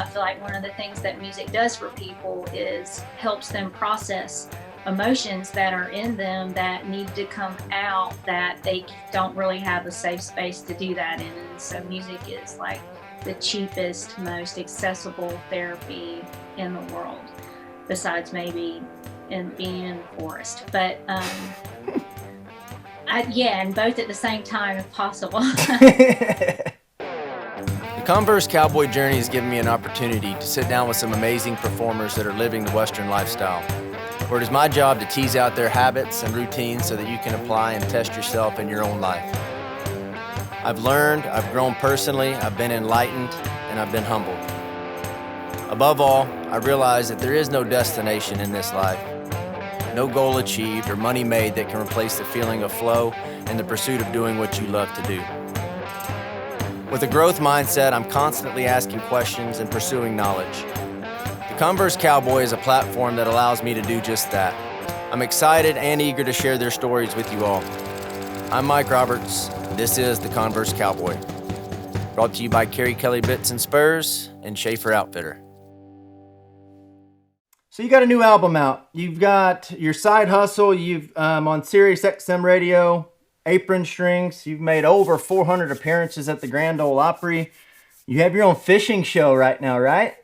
I feel like one of the things that music does for people is helps them process emotions that are in them that need to come out, that they don't really have a safe space to do that in. And so music is like the cheapest, most accessible therapy in the world, besides maybe in being in the forest. But yeah, and both at the same time if possible. The Converse Cowboy journey has given me an opportunity to sit down with some amazing performers that are living the Western lifestyle, where it is my job to tease out their habits and routines so that you can apply and test yourself in your own life. I've learned, I've grown personally, I've been enlightened, and I've been humbled. Above all, I realize that there is no destination in this life, no goal achieved or money made that can replace the feeling of flow and the pursuit of doing what you love to do. With a growth mindset, I'm constantly asking questions and pursuing knowledge. The Converse Cowboy is a platform that allows me to do just that. I'm excited and eager to share their stories with you all. I'm Mike Roberts. This is the Converse Cowboy. Brought to you by Kerry Kelly Bits and Spurs and Schaefer Outfitter. So you got a new album out. You've got your side hustle. You've on Sirius XM radio, Apron Strings. You've made over 400 appearances at the Grand Ole Opry. You have your own fishing show right now, right?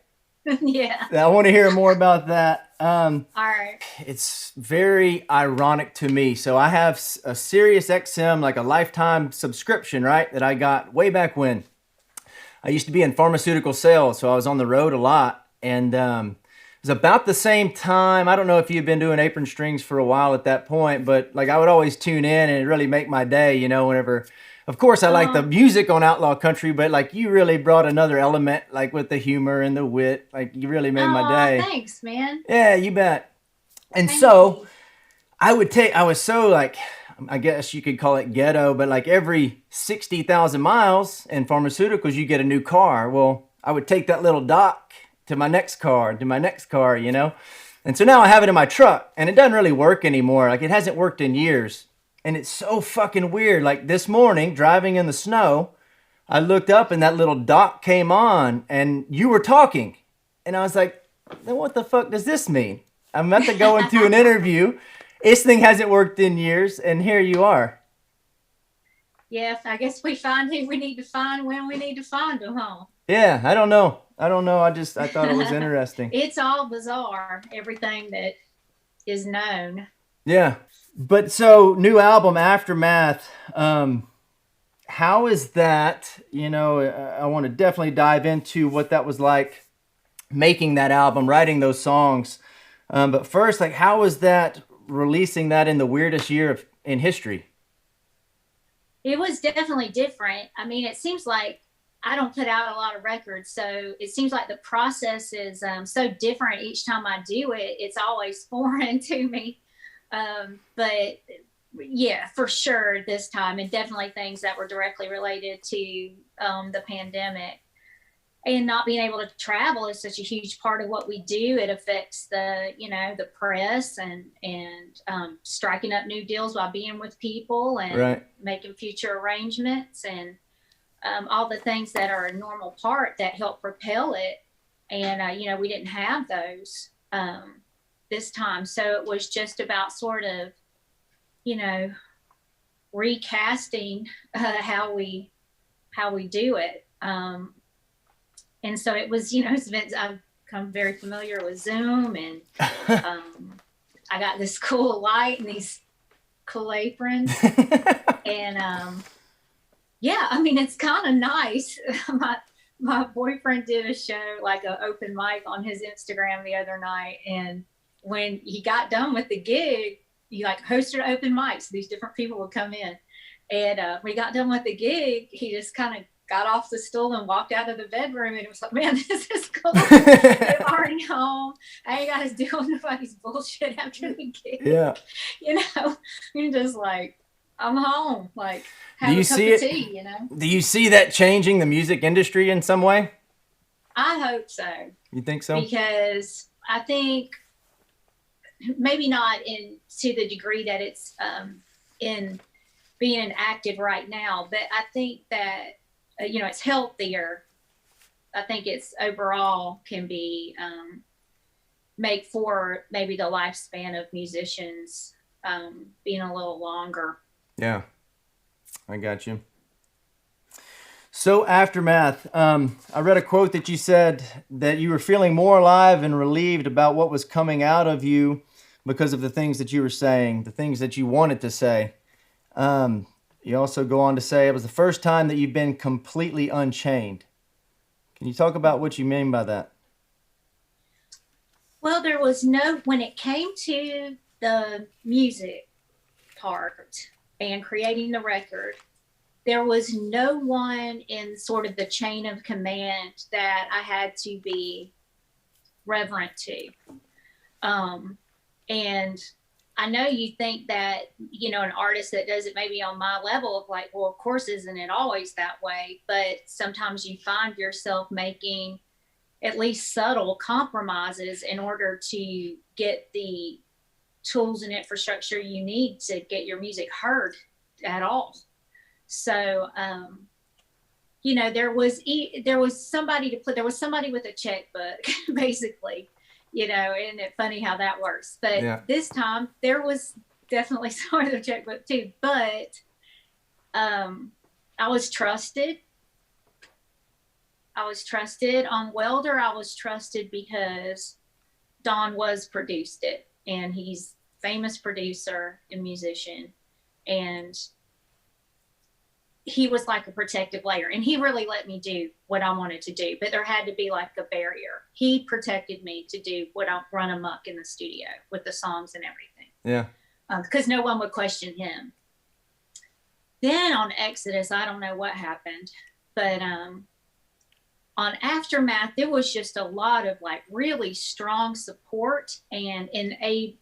Yeah. I want to hear more about that. All right. It's very ironic to me. So I have a Sirius XM, like a lifetime subscription, right? That I got way back when. I used to be in pharmaceutical sales, so I was on the road a lot. And it was about the same time. I don't know if you've been doing Apron Strings for a while at that point, but like I would always tune in and it'd really make my day, you know, whenever. Of course, I like the music on Outlaw Country, but like you really brought another element, like with the humor and the wit. Like you really made my day. Thanks, man. Yeah, you bet. And Thank so you. I was so like, I guess you could call it ghetto, but like every 60,000 miles in pharmaceuticals, you get a new car. Well, I would take that little dock to my next car, you know? And so now I have it in my truck and it doesn't really work anymore. Like it hasn't worked in years. And it's so fucking weird. Like this morning, driving in the snow, I looked up and that little dock came on and you were talking. And I was like, then what the fuck does this mean? I'm about to go into an interview. This thing hasn't worked in years. And here you are. Yeah, I guess we find who we need to find when we need to find them, huh? Yeah, I don't know. I thought it was interesting. It's all bizarre, everything that is known. Yeah. But so new album, Aftermath. How is that? You know, I want to definitely dive into what that was like making that album, writing those songs. But first, like, how was that releasing that in the weirdest year in history? It was definitely different. I mean, it seems like I don't put out a lot of records, so it seems like the process is so different each time I do it. It's always foreign to me. But yeah, for sure this time, and definitely things that were directly related to the pandemic. And not being able to travel is such a huge part of what we do. It affects the press and striking up new deals while being with people and right. Making future arrangements and all the things that are a normal part that help propel it. And, we didn't have those this time. So it was just about sort of, recasting how we do it. And so it was, I've become very familiar with Zoom and I got this cool light and these cool aprons. And yeah, I mean, it's kind of nice. My boyfriend did a show, like an open mic on his Instagram the other night. And when he got done with the gig, he like hosted open mics. So these different people would come in. And when he got done with the gig, he just kind of got off the stool and walked out of the bedroom, and it was like, man, this is cool. I'm already home. I ain't got to deal with nobody's bullshit after the gig. Yeah. You're just like, I'm home. Like, have a cup of tea, Do you see that changing the music industry in some way? I hope so. You think so? Because I think maybe not to the degree that it's in being enacted right now, but I think that it's healthier I think it's overall can be make for maybe the lifespan of musicians being a little longer. Yeah, I got you. So Aftermath, I read a quote that you said that you were feeling more alive and relieved about what was coming out of you because of the things that you were saying, the things that you wanted to say. You also go on to say it was the first time that you've been completely unchained. Can you talk about what you mean by that? Well, when it came to the music part and creating the record, there was no one in sort of the chain of command that I had to be reverent to. And I know you think that, an artist that does it maybe on my level of like, well, of course, isn't it always that way? But sometimes you find yourself making at least subtle compromises in order to get the tools and infrastructure you need to get your music heard at all. So, there was somebody with a checkbook, basically, isn't it funny how that works? But This time there was definitely someone with a checkbook too, but I was trusted. On Welder. I was trusted because Don was produced it, and he's a famous producer and musician, and he was like a protective layer, and he really let me do what I wanted to do, but there had to be like a barrier. He protected me to do what I run amok in the studio with the songs and everything. Yeah. Because no one would question him. Then on Exodus, I don't know what happened, but on Aftermath, there was just a lot of like really strong support and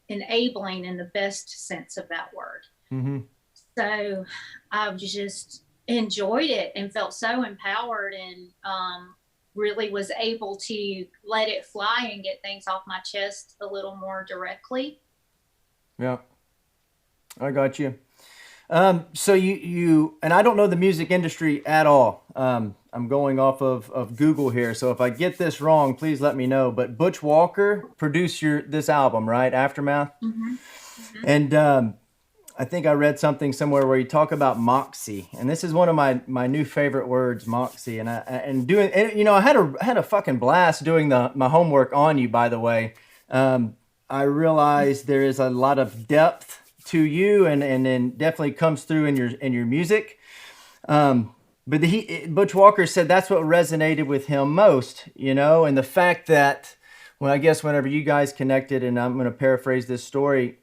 enabling in the best sense of that word. Mm-hmm. So I've just enjoyed it and felt so empowered, and really was able to let it fly and get things off my chest a little more directly. Yeah, I got you. So you and I don't know the music industry at all. I'm going off of Google here, so if I get this wrong, please let me know. But Butch Walker produced this album, right? Aftermath. Mm-hmm. Mm-hmm. And I think I read something somewhere where you talk about Moxie, and this is one of my new favorite words, Moxie. And I had a fucking blast doing my homework on you. By the way, I realized there is a lot of depth to you, and then definitely comes through in your music. But Butch Walker said that's what resonated with him most, and the fact that whenever you guys connected, and I'm going to paraphrase this story.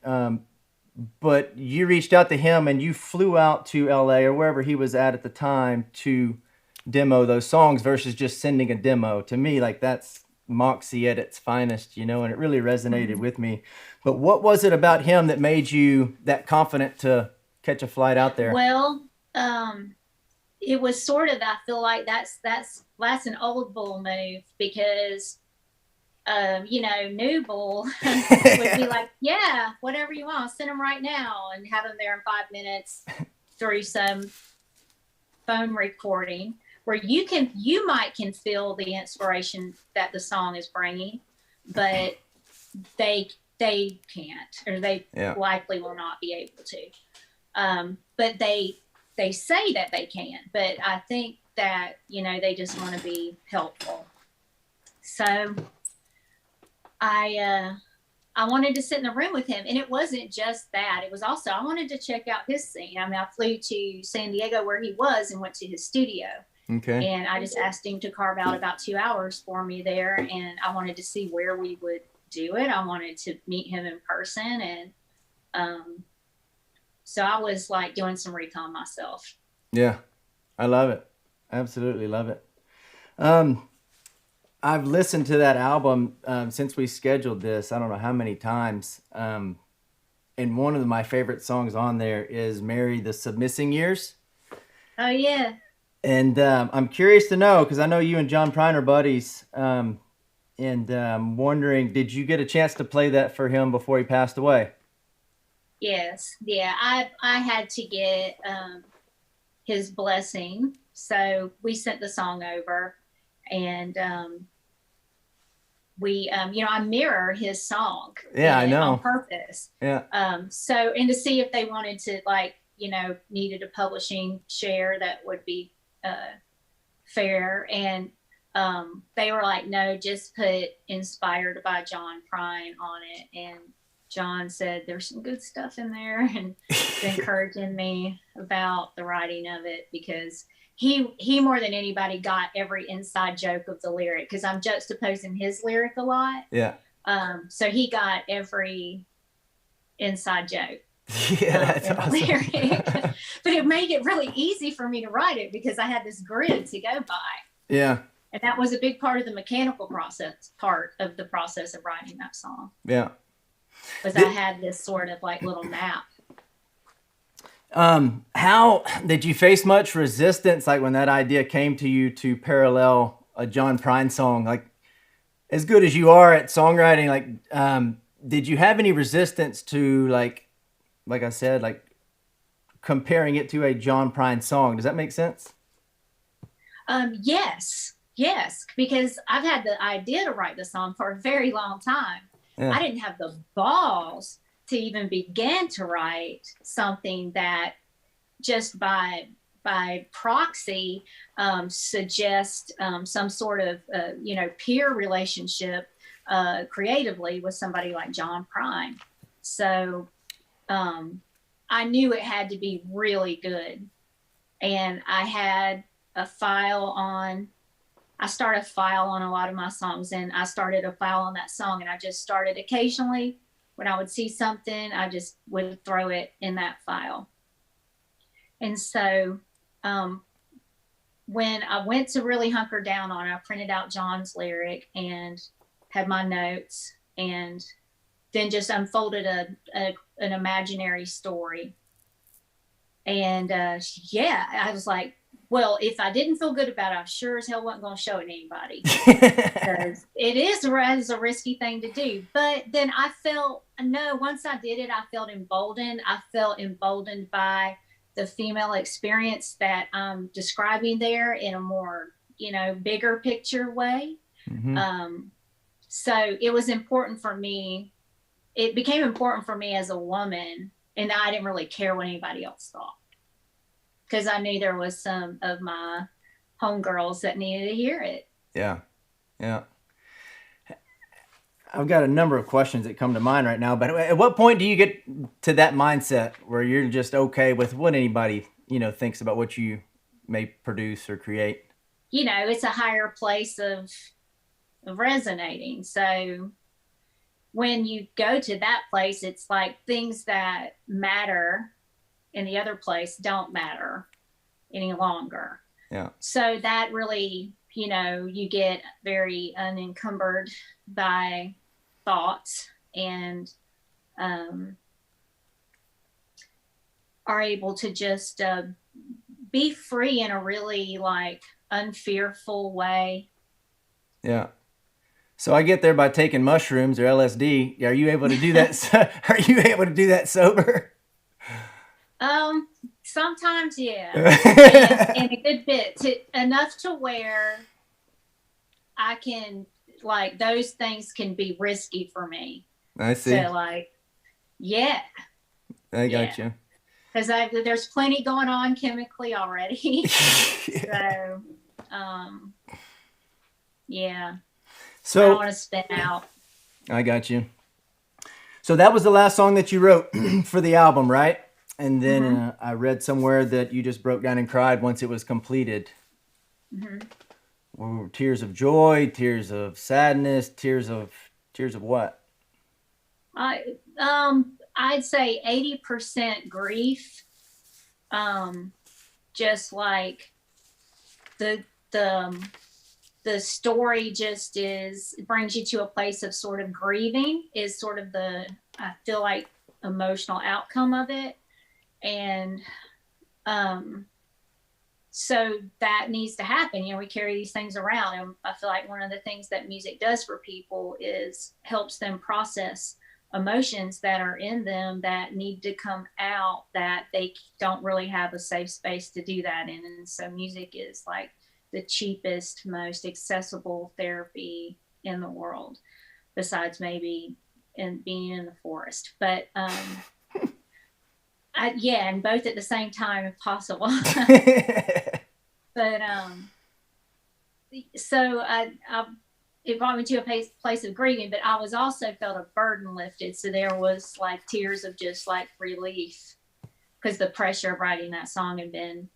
But you reached out to him and you flew out to LA or wherever he was at the time to demo those songs versus just sending a demo. To me, like, that's Moxie at its finest, and it really resonated with me. But what was it about him that made you that confident to catch a flight out there? Well, it was sort of, I feel like that's an old bull move, because new bull would be like, yeah, whatever you want, I'll send them right now, and have them there in 5 minutes through some phone recording where you might can feel the inspiration that the song is bringing, but they can't, or they likely will not be able to. But they say that they can, but I think that, they just want to be helpful. So I wanted to sit in the room with him, and it wasn't just that. It was also, I wanted to check out his scene. I mean, I flew to San Diego where he was and went to his studio. Okay. And I just asked him to carve out about 2 hours for me there, and I wanted to see where we would do it. I wanted to meet him in person, and so I was like doing some recon myself. Yeah, I love it. Absolutely love it. I've listened to that album since we scheduled this, I don't know how many times. And one of my favorite songs on there is Mary the Submissing Years. Oh, yeah. And I'm curious to know, because I know you and John Prine are buddies, and I'm wondering, did you get a chance to play that for him before he passed away? Yes. Yeah, I had to get his blessing. So we sent the song over. And we, I mirror his song. Yeah, I know. On purpose. Yeah. So, and to see if they wanted to, like, needed a publishing share that would be fair. And they were like, no, just put inspired by John Prine on it. And John said, there's some good stuff in there, and encouraging me about the writing of it, because he more than anybody got every inside joke of the lyric, because I'm juxtaposing his lyric a lot. Yeah. So he got every inside joke. Yeah, that's awesome. Lyric. But it made it really easy for me to write it, because I had this grid to go by. Yeah. And that was a big part of the mechanical part of the process of writing that song. Yeah. Was I had this sort of like little map. How did you face much resistance, like when that idea came to you to parallel a John Prine song? Like, as good as you are at songwriting, like, did you have any resistance to, like I said, like comparing it to a John Prine song? Does that make sense? Yes, because I've had the idea to write the song for a very long time. Yeah. I didn't have the balls to even begin to write something that just by proxy suggests some sort of peer relationship creatively with somebody like John Prine. So I knew it had to be really good, and I had a file on. I start a file on a lot of my songs, and I started a file on that song, and I just started occasionally when I would see something, I just would throw it in that file. And so when I went to really hunker down on it, I printed out John's lyric and had my notes, and then just unfolded an imaginary story. And I was like, well, if I didn't feel good about it, I sure as hell wasn't going to show it to anybody. Because it is a risky thing to do. But then I felt, no, once I did it, I felt emboldened. I felt emboldened by the female experience that I'm describing there in a more, bigger picture way. Mm-hmm. So it was important for me. It became important for me as a woman, and I didn't really care what anybody else thought, because I knew there was some of my homegirls that needed to hear it. Yeah. I've got a number of questions that come to mind right now, but at what point do you get to that mindset where you're just okay with what anybody, thinks about what you may produce or create? It's a higher place of resonating. So when you go to that place, it's like things that matter in the other place don't matter any longer. Yeah. So that really, you get very unencumbered by thoughts, and are able to just be free in a really like unfearful way. Yeah. So I get there by taking mushrooms or LSD. Are you able to do that? Are you able to do that sober? Sometimes, yeah, and a good bit, enough to where I can, like, those things can be risky for me. I see. So, like, yeah, I got you. Because there's plenty going on chemically already. So, yeah. So I don't want to spin out. I got you. So that was the last song that you wrote for the album, right? And then I read somewhere that you just broke down and cried once it was completed. Mm-hmm. Tears of joy, tears of sadness, tears of what? I'd say 80% grief. Just like the story just brings you to a place of sort of grieving is sort of I feel like, emotional outcome of it. And so that needs to happen. We carry these things around, and I feel like one of the things that music does for people is helps them process emotions that are in them that need to come out, that they don't really have a safe space to do that in. And so music is like the cheapest, most accessible therapy in the world, besides maybe being in the forest. But and both at the same time if possible. But so it brought me to a place of grieving, but I was also felt a burden lifted. So there was like tears of just like relief, because the pressure of writing that song had been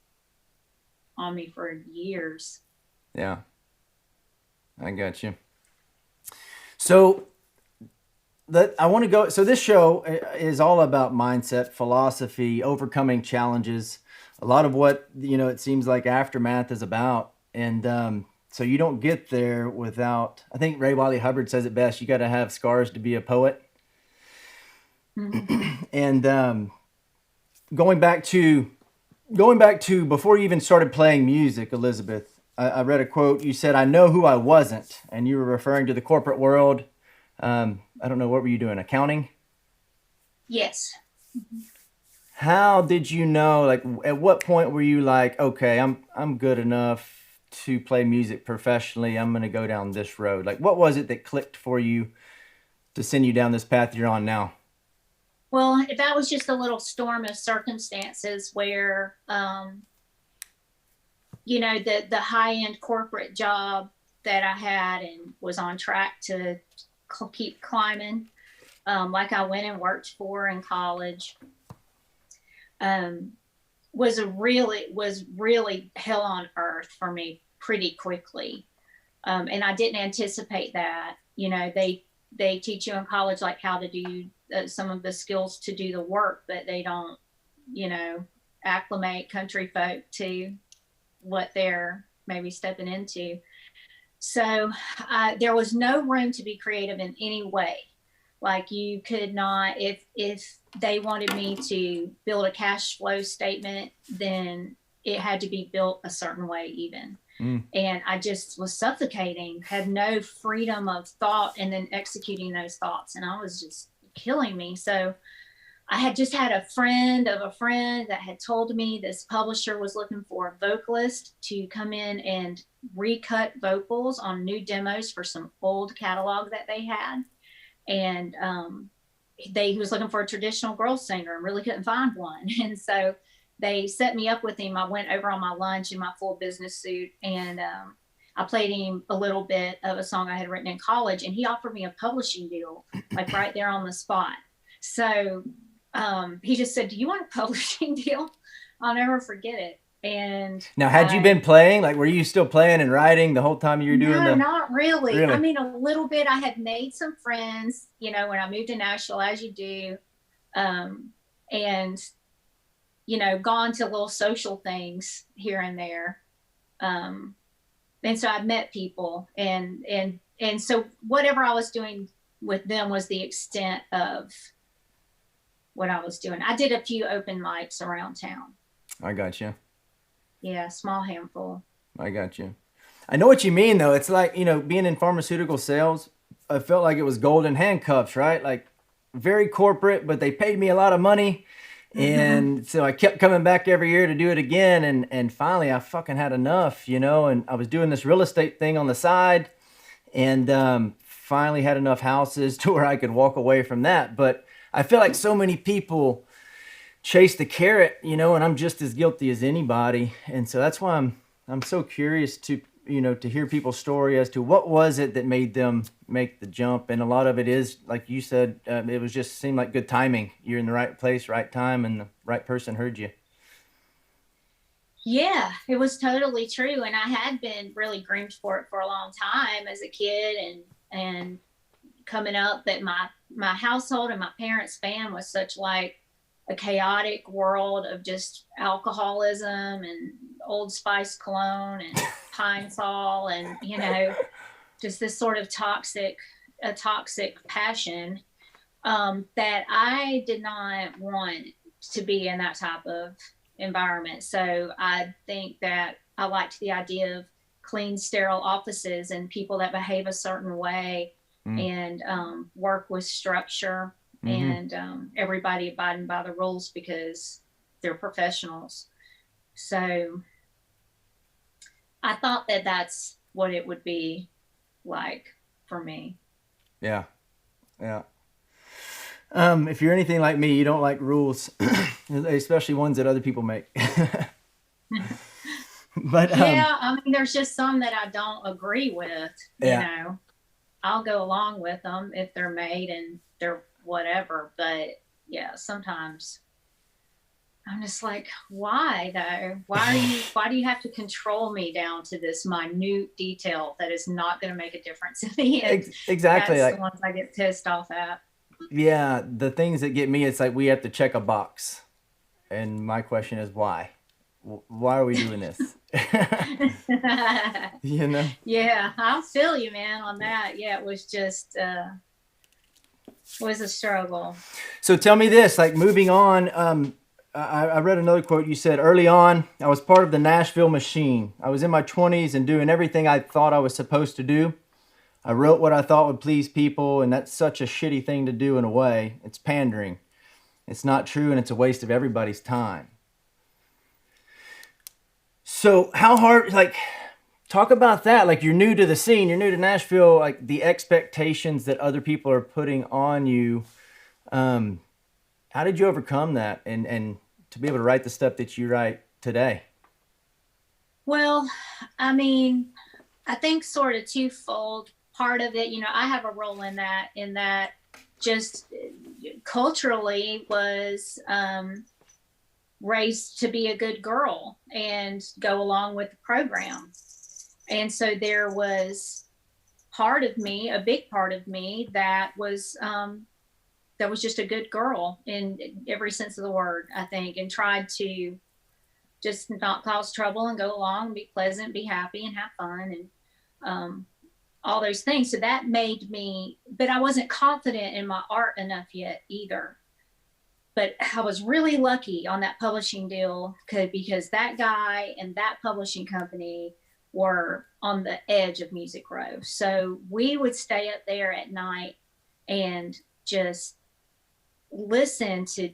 on me for years. Yeah, I got you. So I want to go. So this show is all about mindset, philosophy, overcoming challenges. A lot of what, it seems like Aftermath is about. And so you don't get there without, I think Ray Wiley Hubbard says it best, you got to have scars to be a poet. Mm-hmm. And going back to before you even started playing music, Elizabeth, I read a quote. You said, "I know who I wasn't," and you were referring to the corporate world. I don't know, what were you doing? Accounting? Yes. How did you know, like, at what point were you like, okay, I'm good enough to play music professionally. I'm going to go down this road. Like, what was it that clicked for you to send you down this path you're on now? Well, that was just a little storm of circumstances where, the high-end corporate job that I had and was on track to keep climbing, like I went and worked for in college, was really hell on earth for me pretty quickly. And I didn't anticipate that. They teach you in college like how to do some of the skills to do the work, but they don't, acclimate country folk to what they're maybe stepping into. So there was no room to be creative in any way. Like, you could not, if they wanted me to build a cash flow statement, then it had to be built a certain way even. And I just was suffocating, had no freedom of thought and then executing those thoughts. And I was just killing me. So I had just had a friend of a friend that had told me this publisher was looking for a vocalist to come in and recut vocals on new demos for some old catalog that they had. And he was looking for a traditional girl singer and really couldn't find one. And so they set me up with him. I went over on my lunch in my full business suit, and I played him a little bit of a song I had written in college, and he offered me a publishing deal, like right there on the spot. So he just said, "Do you want a publishing deal?" I'll never forget it. And now, had you been playing? Like, were you still playing and writing the whole time you were doing No, not really. I mean, a little bit. I had made some friends, when I moved to Nashville, as you do, and gone to little social things here and there. And so I met people, and so whatever I was doing with them was the extent of what I was doing. I did a few open mics around town. I got you. Yeah, small handful. I got you. I know what you mean, though. It's like, being in pharmaceutical sales, I felt like it was golden handcuffs, right? Like, very corporate, but they paid me a lot of money. And so I kept coming back every year to do it again. And finally, I fucking had enough, and I was doing this real estate thing on the side, and finally had enough houses to where I could walk away from that. But I feel like so many people chase the carrot, and I'm just as guilty as anybody. And so that's why I'm so curious to hear people's story as to what was it that made them make the jump. And a lot of it is, like you said, it was just seemed like good timing. You're in the right place, right time, and the right person heard you. Yeah, it was totally true. And I had been really groomed for it for a long time as a kid, and coming up, that my household and my parents' band was such like a chaotic world of just alcoholism and Old Spice cologne and Pine Sol, and just this sort of toxic passion, that I did not want to be in that type of environment. So I think that I liked the idea of clean, sterile offices and people that behave a certain way, and work with structure, and everybody abiding by the rules because they're professionals. So I thought that that's what it would be like for me. Yeah. Yeah. If you're anything like me, you don't like rules, especially ones that other people make. But Yeah, I mean, there's just some that I don't agree with, you yeah, know. I'll go along with them if they're made and they're whatever, but yeah, sometimes I'm just like, why though? Why do you have to control me down to this minute detail that is not going to make a difference in the end? exactly. That's the Like, ones I get pissed off at. yeah, the things that get me, it's like we have to check a box. And my question is why? Why are we doing this? You know? Yeah, I'll feel you, man, on that. Yeah, it was just was a struggle. So tell me this, like moving on, I read another quote. You said early on, I was part of the Nashville machine. I was in my 20s and doing everything I thought I was supposed to do. I wrote what I thought would please people, and that's such a shitty thing to do in a way. It's pandering. It's not true, and it's a waste of everybody's time. So how hard, like, talk about that. Like, you're new to the scene, you're new to Nashville, like the expectations that other people are putting on you. How did you overcome that and to be able to write the stuff that you write today? Well, I mean, I think sort of twofold. Part of it, you know, I have a role in that just culturally was raised to be a good girl and go along with the program. And so there was part of me, a big part of me that was just a good girl in every sense of the word, I think, and tried to just not cause trouble and go along, be pleasant, be happy, and have fun, and all those things. So that made me, but I wasn't confident in my art enough yet either. But I was really lucky on that publishing deal because that guy and that publishing company were on the edge of Music Row. So we would stay up there at night and just listen to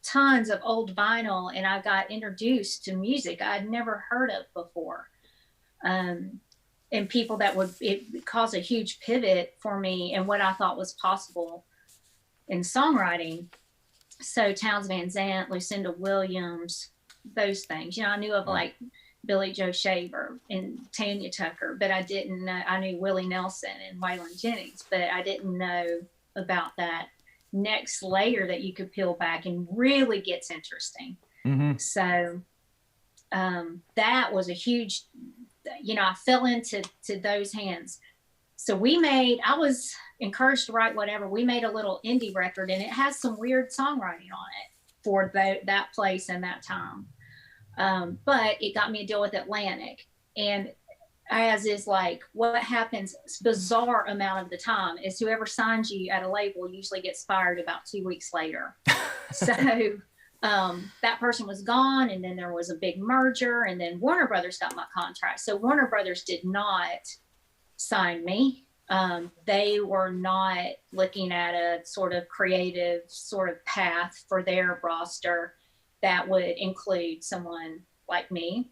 tons of old vinyl, and I got introduced to music I'd never heard of before. And people that would it cause a huge pivot for me and what I thought was possible in songwriting. So Townes Van Zandt, Lucinda Williams, those things. You know, I knew of like Billy Joe Shaver and Tanya Tucker, but I didn't know. I knew Willie Nelson and Waylon Jennings, but I didn't know about that next layer that you could peel back and really gets interesting. Mm-hmm. So that was a huge, you know, I fell into those hands. So I was encouraged to write whatever. We made a little indie record, and it has some weird songwriting on it for that place and that time. But it got me a deal with Atlantic. And as is like what happens bizarre amount of the time is whoever signs you at a label usually gets fired about 2 weeks later. So that person was gone, and then there was a big merger, and then Warner Brothers got my contract. So Warner Brothers did not sign me. They were not looking at a sort of creative sort of path for their roster that would include someone like me.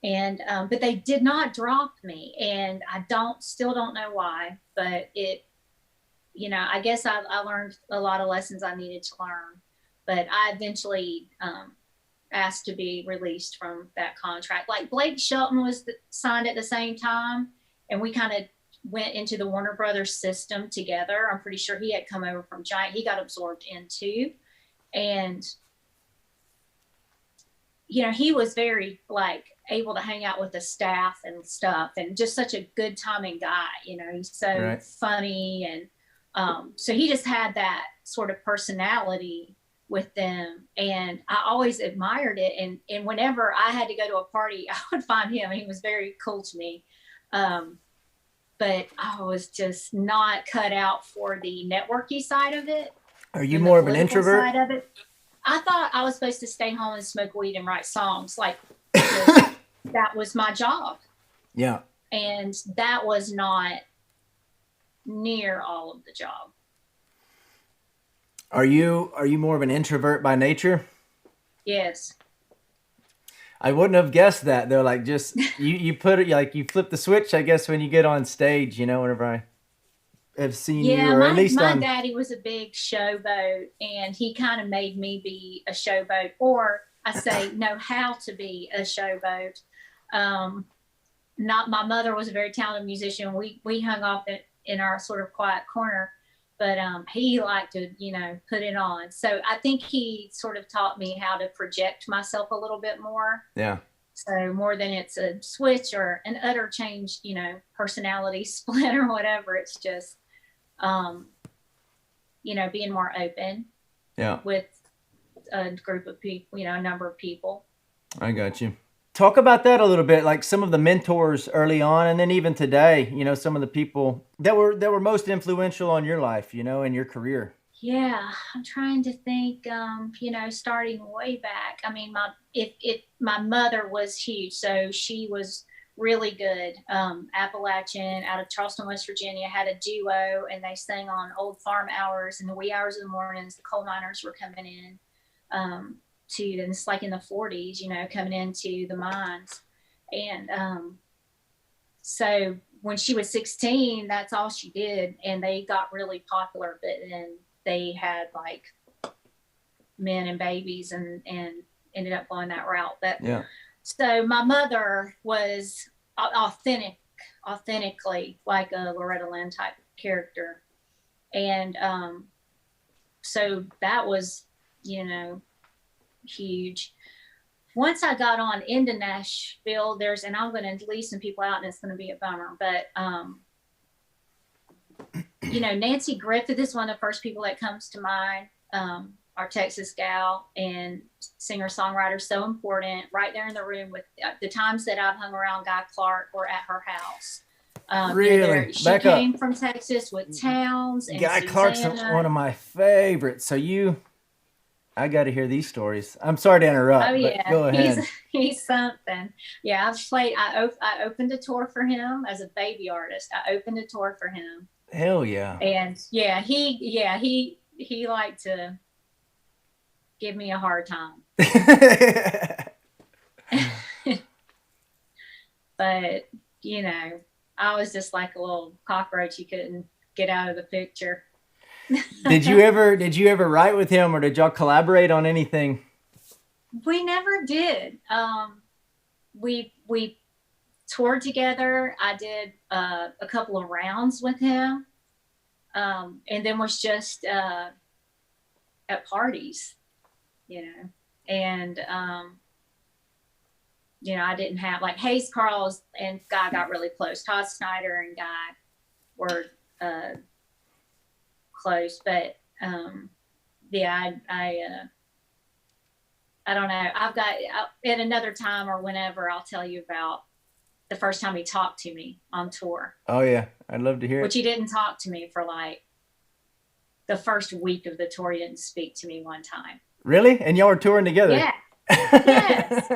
And but they did not drop me, and I still don't know why, but it, you know, I guess I learned a lot of lessons I needed to learn. But I eventually asked to be released from that contract. Like Blake Shelton was signed at the same time, and we kind of went into the Warner Brothers system together. I'm pretty sure he had come over from Giant. He got absorbed into, and you know, he was very like able to hang out with the staff and stuff, and just such a good timing guy. You know, he's so funny, and so he just had that sort of personality with them, and I always admired it. And whenever I had to go to a party, I would find him. He was very cool to me, but I was just not cut out for the networky side of it. Are you more of an introvert? Side of it. I thought I was supposed to stay home and smoke weed and write songs. Like that was my job. Yeah. And that was not near all of the job. Are you more of an introvert by nature? Yes. I wouldn't have guessed that. They're like, just you put it like you flip the switch, I guess, when you get on stage, whenever I have seen you, Yeah, or at my least my on. daddy was a big showboat, and he kind of made me be a showboat, or I say know how to be a showboat. Um, Not my mother was a very talented musician. We hung off in our sort of quiet corner, but he liked to put it on. So I think he sort of taught me how to project myself a little bit more. Yeah. So more than it's a switch or an utter change, personality split or whatever. It's just being more open. Yeah. With a group of people, a number of people. I got you. Talk about that a little bit, like some of the mentors early on, and then even today, some of the people that were most influential on your life, and your career. Yeah, I'm trying to think, starting way back. I mean, my mother was huge, so she was really good. Appalachian out of Charleston, West Virginia, had a duo, and they sang on old farm hours in the wee hours of the mornings. The coal miners were coming in. And it's like in the 40s, coming into the mines. And so when she was 16, that's all she did. And they got really popular, but then they had like men and babies and ended up going that route. But yeah. So my mother was authentically like a Loretta Lynn type character. And so that was, huge. Once I got on into Nashville, and I'm going to leave some people out and it's going to be a bummer, but, Nancy Griffith is one of the first people that comes to mind. Our Texas gal and singer-songwriter, so important, right there in the room with the times that I've hung around Guy Clark or at her house. Really? She came from Texas with Towns and Guy Susanna. Clark's one of my favorites. So I got to hear these stories. I'm sorry to interrupt. Oh yeah, but go ahead. He's something. Yeah, I opened a tour for him as a baby artist. I opened a tour for him. Hell yeah. And he liked to give me a hard time. But I was just like a little cockroach. You couldn't get out of the picture. Did you ever write with him, or did y'all collaborate on anything? We never did. We toured together. I did a couple of rounds with him, and then was just at parties, and I didn't have like Hayes Carls and Guy got really close. Todd Snyder and Guy were close, but I don't know. At another time or whenever I'll tell you about the first time he talked to me on tour. Oh yeah, I'd love to hear Which he didn't talk to me for like the first week of the tour. He didn't speak to me one time. Really? And y'all were touring together? Yeah. Yes.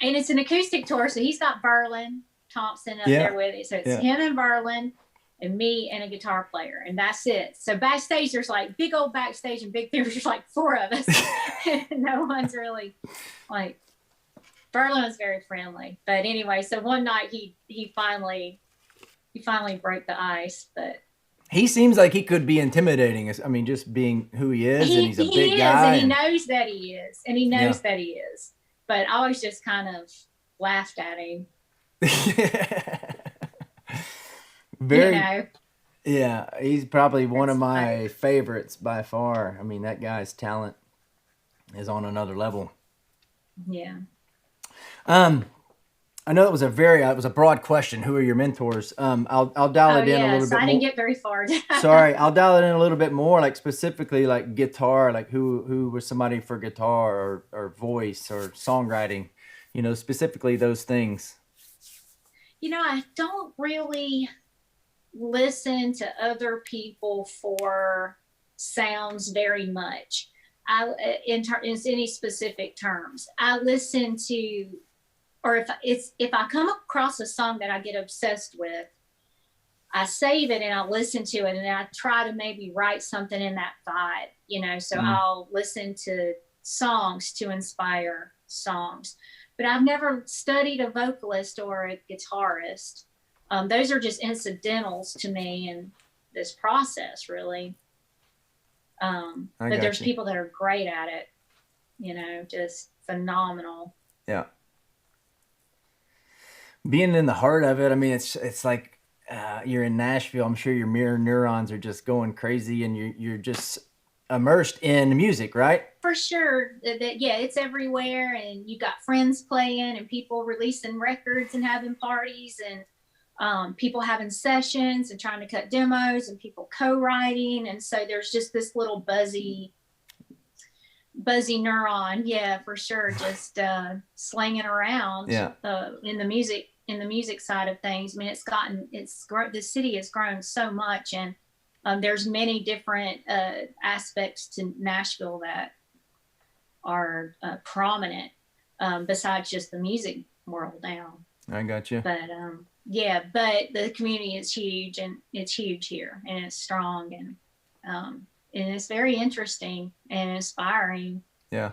And it's an acoustic tour, so he's got Berlin Thompson up there with it. So it's him and Berlin and me and a guitar player, and that's it. So backstage, there's like big old backstage and big theaters, like 4 of us. No one's really like. Berlin was very friendly, but anyway. So one night he finally broke the ice, but. He seems like he could be intimidating. I mean, just being who he is, and he's a big guy. And he knows that he is, and he knows that he is. But I always just kind of laughed at him. Yeah, he's probably one of my favorites by far. I mean, that guy's talent is on another level. Yeah. I know it was a broad question. Who are your mentors? I'll dial it in a little bit more. I didn't get very far. Sorry, I'll dial it in a little bit more, like specifically like guitar, like who was somebody for guitar or voice or songwriting, specifically those things. I don't really listen to other people for sounds very much. In any specific terms, I listen to. Or if I come across a song that I get obsessed with, I save it and I listen to it and I try to maybe write something in that vibe, So I'll listen to songs to inspire songs. but I've never studied a vocalist or a guitarist. Those are just incidentals to me in this process, really. But there's people that are great at it, you know, just phenomenal. Yeah. Being in the heart of it, I mean, it's like you're in Nashville. I'm sure your mirror neurons are just going crazy, and you're just immersed in music, right? For sure. Yeah, it's everywhere, and you got friends playing and people releasing records and having parties, and people having sessions and trying to cut demos, and people co-writing. And so there's just this little buzzy neuron, yeah, for sure, just slinging around. Yeah. In the music side of things. I mean, the city has grown so much, and there's many different aspects to Nashville that are prominent, besides just the music world now. I got you. But yeah, but the community is huge, and it's huge here, and it's strong, and it's very interesting and inspiring. Yeah.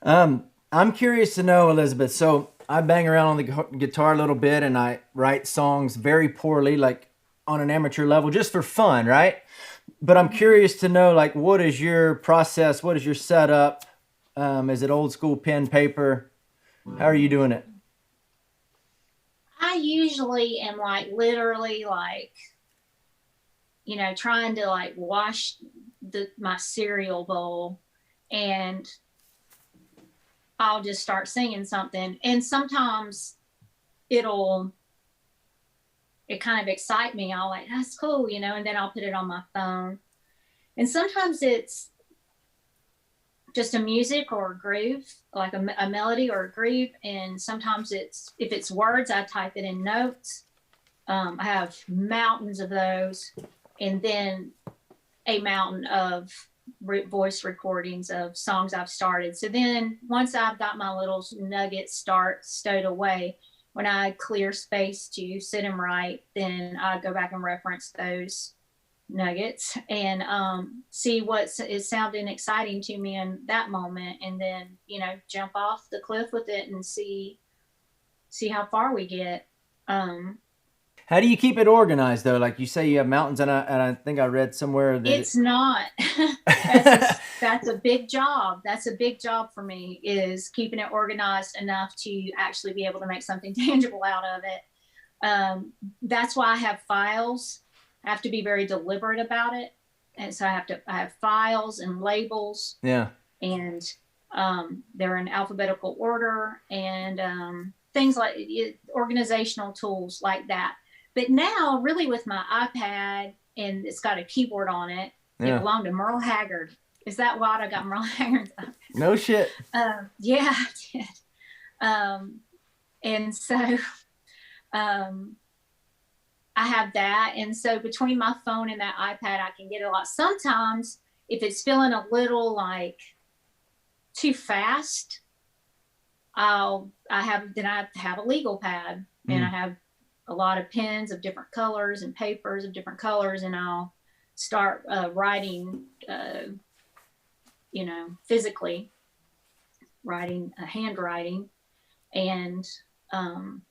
I'm curious to know, Elizabeth. So I bang around on the guitar a little bit, and I write songs very poorly, like on an amateur level, just for fun, right? But I'm curious to know, like, what is your process? What is your setup? Is it old school pen, paper? How are you doing it? I usually am like literally like, you know, trying to like wash my cereal bowl, and I'll just start singing something. And sometimes it kind of excite me. I'll like, that's cool, you know, and then I'll put it on my phone. And sometimes it's just a music or a groove, like a melody or a groove. And sometimes if it's words, I type it in notes. I have mountains of those, and then a mountain of voice recordings of songs I've started. So then once I've got my little nuggets stowed away, when I clear space to sit and write, then I go back and reference those nuggets and see what is sounding exciting to me in that moment, and then, you know, jump off the cliff with it and see how far we get. How do you keep it organized, though? Like you say, you have mountains, and I think I read somewhere that it's not. That's a big job. That's a big job for me, is keeping it organized enough to actually be able to make something tangible out of it. That's why I have files. I have to be very deliberate about it, and so I have files and labels. Yeah. And they're in alphabetical order, and things like organizational tools like that. But now, really, with my iPad, and it's got a keyboard on it, yeah. It belonged to Merle Haggard. Is that why I got Merle Haggard's iPad? No shit. Yeah, I did. And so I have that. And so between my phone and that iPad, I can get a lot. Sometimes if it's feeling a little like too fast, I have a legal pad, and I have a lot of pens of different colors and papers of different colors, and I'll start writing, you know, physically writing, handwriting, and and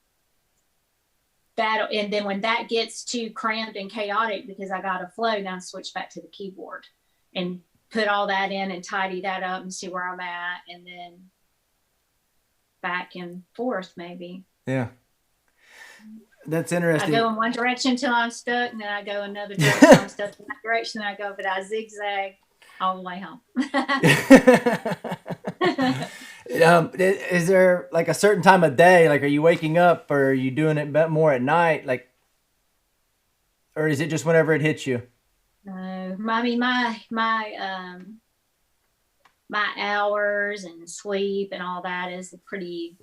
then when that gets too cramped and chaotic because I got a flow, then I switch back to the keyboard and put all that in and tidy that up and see where I'm at, and then back and forth maybe. Yeah. That's interesting. I go in one direction till I'm stuck, and then I go another direction till I'm stuck in that direction, and I go, but I zigzag all the way home. Is there like a certain time of day? Like, are you waking up, or are you doing it more at night? Like, or is it just whenever it hits you? No, I mean, my hours and sleep and all that is pretty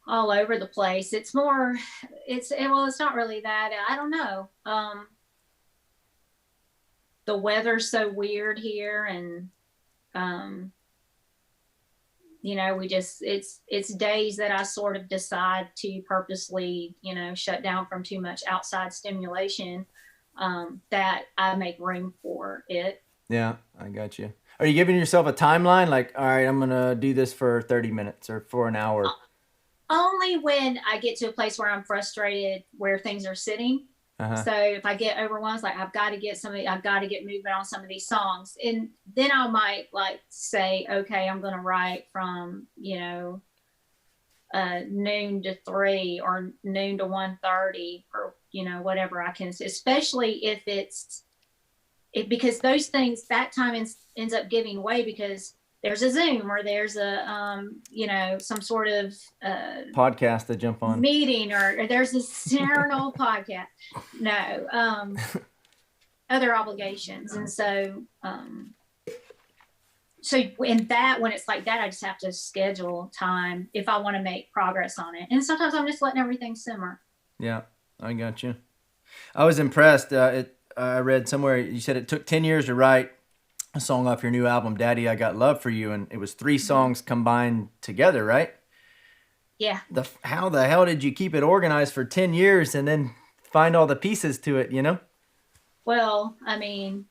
all over the place. It's not really that. I don't know. The weather's so weird here, and you know, it's days that I sort of decide to purposely, you know, shut down from too much outside stimulation, that I make room for it. Yeah, I got you. Are you giving yourself a timeline? Like, all right, I'm going to do this for 30 minutes or for an hour. Only when I get to a place where I'm frustrated, where things are sitting. So if I get overwhelmed, like I've got to get movement on some of these songs. And then I might like say, okay, I'm going to write from, noon to 3 or noon to 1:30 or, whatever I can, especially if because those things, that time ends up giving way because there's a Zoom or there's a, some sort of podcast to jump on meeting or there's a Serenal podcast. No, other obligations. And so, when it's like that, I just have to schedule time if I want to make progress on it. And sometimes I'm just letting everything simmer. Yeah, I got you. I was impressed. I read somewhere you said it took 10 years to write a song off your new album, Daddy, I Got Love for You. And it was 3 songs combined together, right? Yeah. How the hell did you keep it organized for 10 years and then find all the pieces to it, Well, I mean,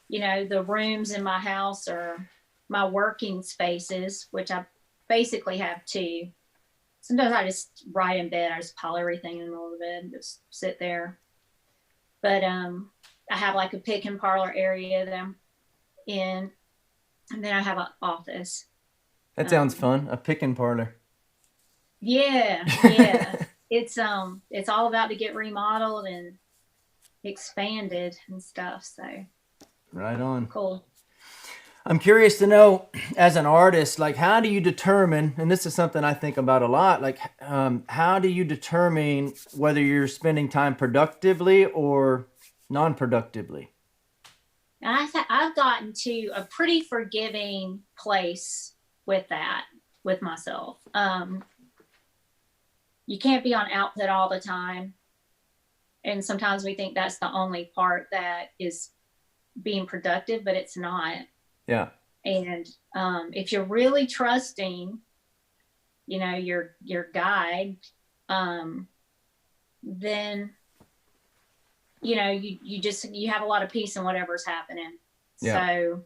the rooms in my house are my working spaces, which I basically have 2. Sometimes I just write in bed. I just pile everything in the middle of the bed and just sit there. But I have like a pick and parlor area that I'm in, and then I have an office. That sounds fun. A pick and parlor. Yeah. It's all about to get remodeled and expanded and stuff. So right on. Cool. I'm curious to know, as an artist, like how do you determine, and this is something I think about a lot, like how do you determine whether you're spending time productively or non-productively? I've gotten to a pretty forgiving place with that, with myself. You can't be on output all the time. And sometimes we think that's the only part that is being productive, but it's not. Yeah. And if you're really trusting, your guide, then you have a lot of peace in whatever's happening. Yeah. So,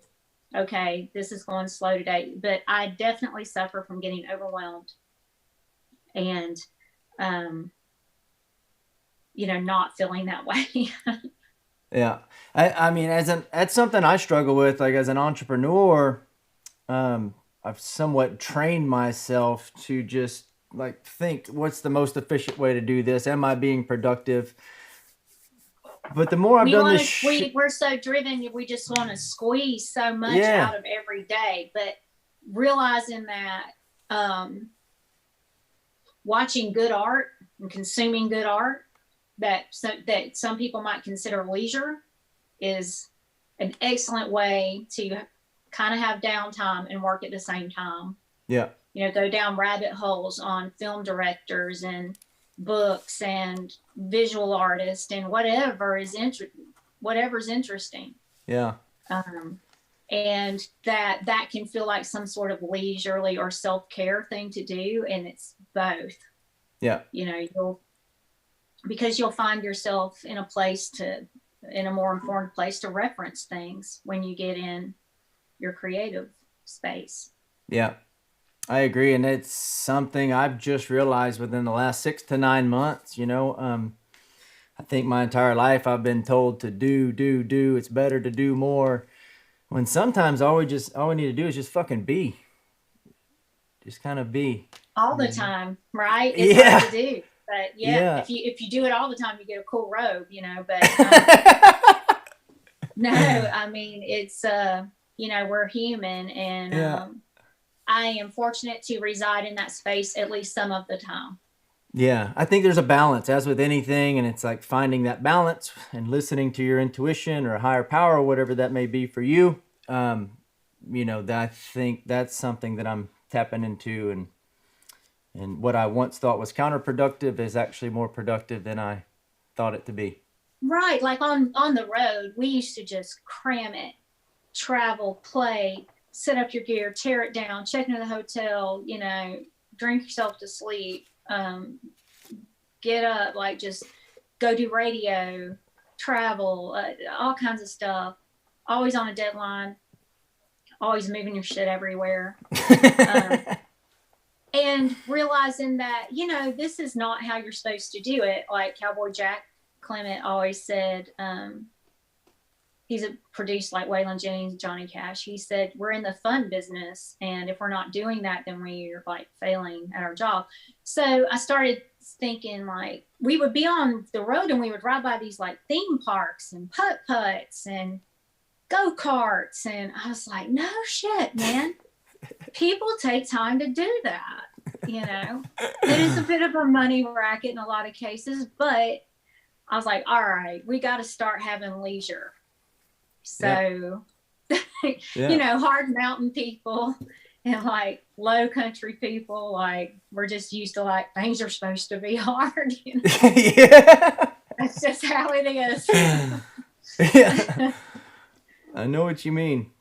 okay, this is going slow today, but I definitely suffer from getting overwhelmed and, not feeling that way. Yeah. I mean, that's something I struggle with, like as an entrepreneur. I've somewhat trained myself to just like think, what's the most efficient way to do this? Am I being productive? But the more I've done this, we're so driven. We just want to squeeze so much out of every day. But realizing that watching good art and consuming good art that some people might consider leisure is an excellent way to kind of have downtime and work at the same time. Yeah. Go down rabbit holes on film directors and books and visual artists and whatever's interesting. Yeah. And that can feel like some sort of leisurely or self-care thing to do, and it's both. Yeah. Because you'll find yourself in a more informed place to reference things when you get in your creative space. Yeah. I agree. And it's something I've just realized within the last 6 to 9 months, I think my entire life I've been told to do. It's better to do more. When sometimes all we need to do is just fucking be. Just kind of be. All the time, right? It's hard to do. But if you do it all the time, you get a cool robe, but no, I mean, it's, we're human, and I am fortunate to reside in that space at least some of the time. Yeah, I think there's a balance, as with anything, and it's like finding that balance and listening to your intuition or a higher power, or whatever that may be for you. I think that's something that I'm tapping into, and what I once thought was counterproductive is actually more productive than I thought it to be. Right, like on the road, we used to just cram it, travel, play, set up your gear, tear it down, check into the hotel, drink yourself to sleep, get up, like just go do radio, travel, all kinds of stuff, always on a deadline. always moving your shit everywhere. And realizing that, this is not how you're supposed to do it. Like Cowboy Jack Clement always said, he's produced like Waylon Jennings, Johnny Cash. He said, we're in the fun business. And if we're not doing that, then we're like failing at our job. So I started thinking like we would be on the road and we would ride by these like theme parks and putt-putts and go-karts. And I was like, no shit, man. People take time to do that. It is a bit of a money racket in a lot of cases, but I was like, all right, we got to start having leisure. So, hard mountain people and like low country people, like we're just used to like things are supposed to be hard. Yeah. That's just how it is. Yeah. I know what you mean.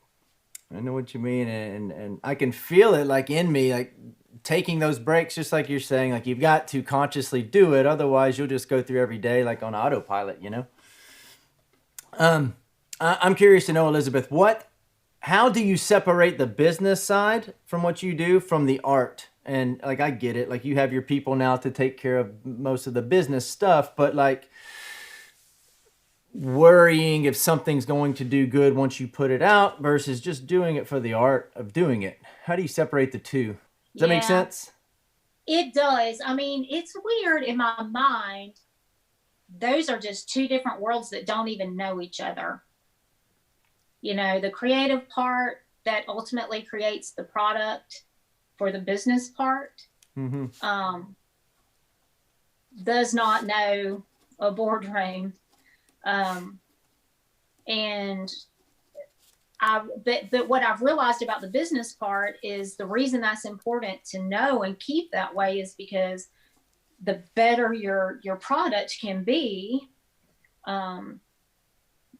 And I can feel it like in me, like taking those breaks, just like you're saying, like you've got to consciously do it. Otherwise you'll just go through every day like on autopilot, I'm curious to know, Elizabeth, how do you separate the business side from what you do from the art? And like, I get it. Like you have your people now to take care of most of the business stuff, but like worrying if something's going to do good once you put it out versus just doing it for the art of doing it. How do you separate the two? Does that make sense? It does. I mean, it's weird in my mind. Those are just two different worlds that don't even know each other. The creative part that ultimately creates the product for the business part does not know a boardroom. But what I've realized about the business part is the reason that's important to know and keep that way is because the better your product can be,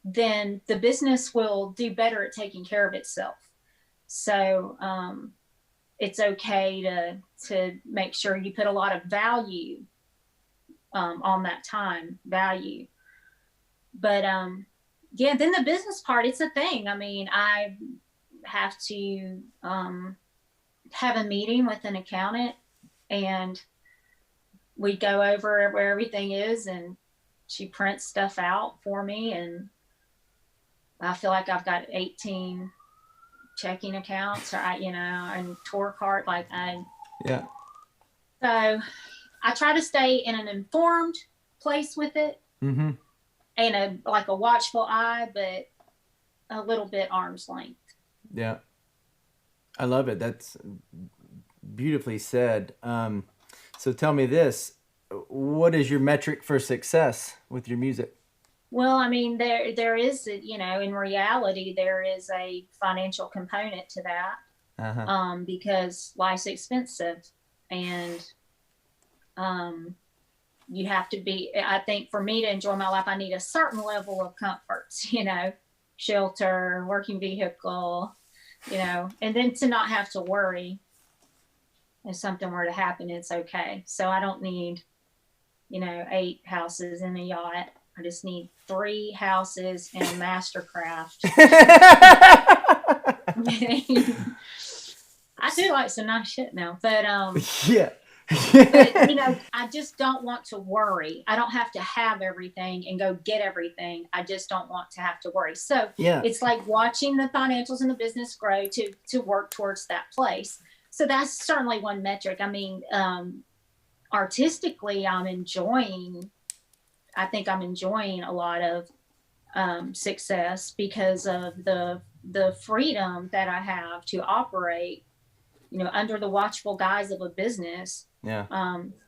then the business will do better at taking care of itself. So it's okay to make sure you put a lot of value on that time value. But then the business part, it's a thing. I mean, I have to have a meeting with an accountant and we go over where everything is and she prints stuff out for me and I feel like I've got 18 checking accounts or and tour card yeah. So I try to stay in an informed place with it. Mm-hmm. And a watchful eye, but a little bit arm's length. Yeah. I love it. That's beautifully said. So tell me this, what is your metric for success with your music? Well, I mean, there is, in reality, there is a financial component to that, because life's expensive and, you have to be, I think for me to enjoy my life, I need a certain level of comforts, shelter, working vehicle, and then to not have to worry if something were to happen, it's okay. So I don't need, 8 houses and a yacht. I just need 3 houses and a Mastercraft. I do like some nice shit now, but, yeah. But, I just don't want to worry. I don't have to have everything and go get everything. I just don't want to have to worry. So It's like watching the financials in the business grow to work towards that place. So that's certainly one metric. I mean, artistically, I think I'm enjoying a lot of success because of the freedom that I have to operate, under the watchful guise of a business. Yeah.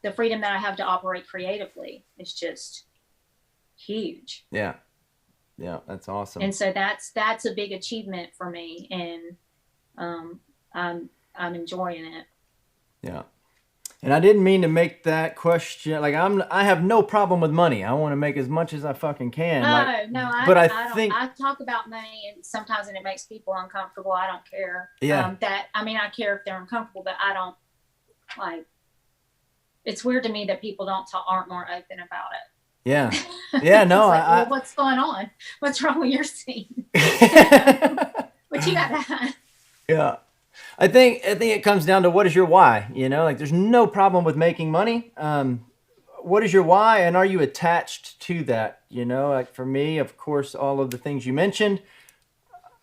The freedom that I have to operate creatively is just huge. Yeah. Yeah. That's awesome. And so that's a big achievement for me. And, I'm enjoying it. Yeah. And I didn't mean to make that question, like I have no problem with money. I want to make as much as I fucking can. I talk about money and sometimes it makes people uncomfortable. I don't care. Yeah. I care if they're uncomfortable, but I don't it's weird to me that people aren't more open about it. Yeah. Yeah. No, well, what's going on? What's wrong with your scene? What you got? Yeah. I think it comes down to what is your why, like there's no problem with making money. What is your why, and are you attached to that? Like for me, of course, all of the things you mentioned,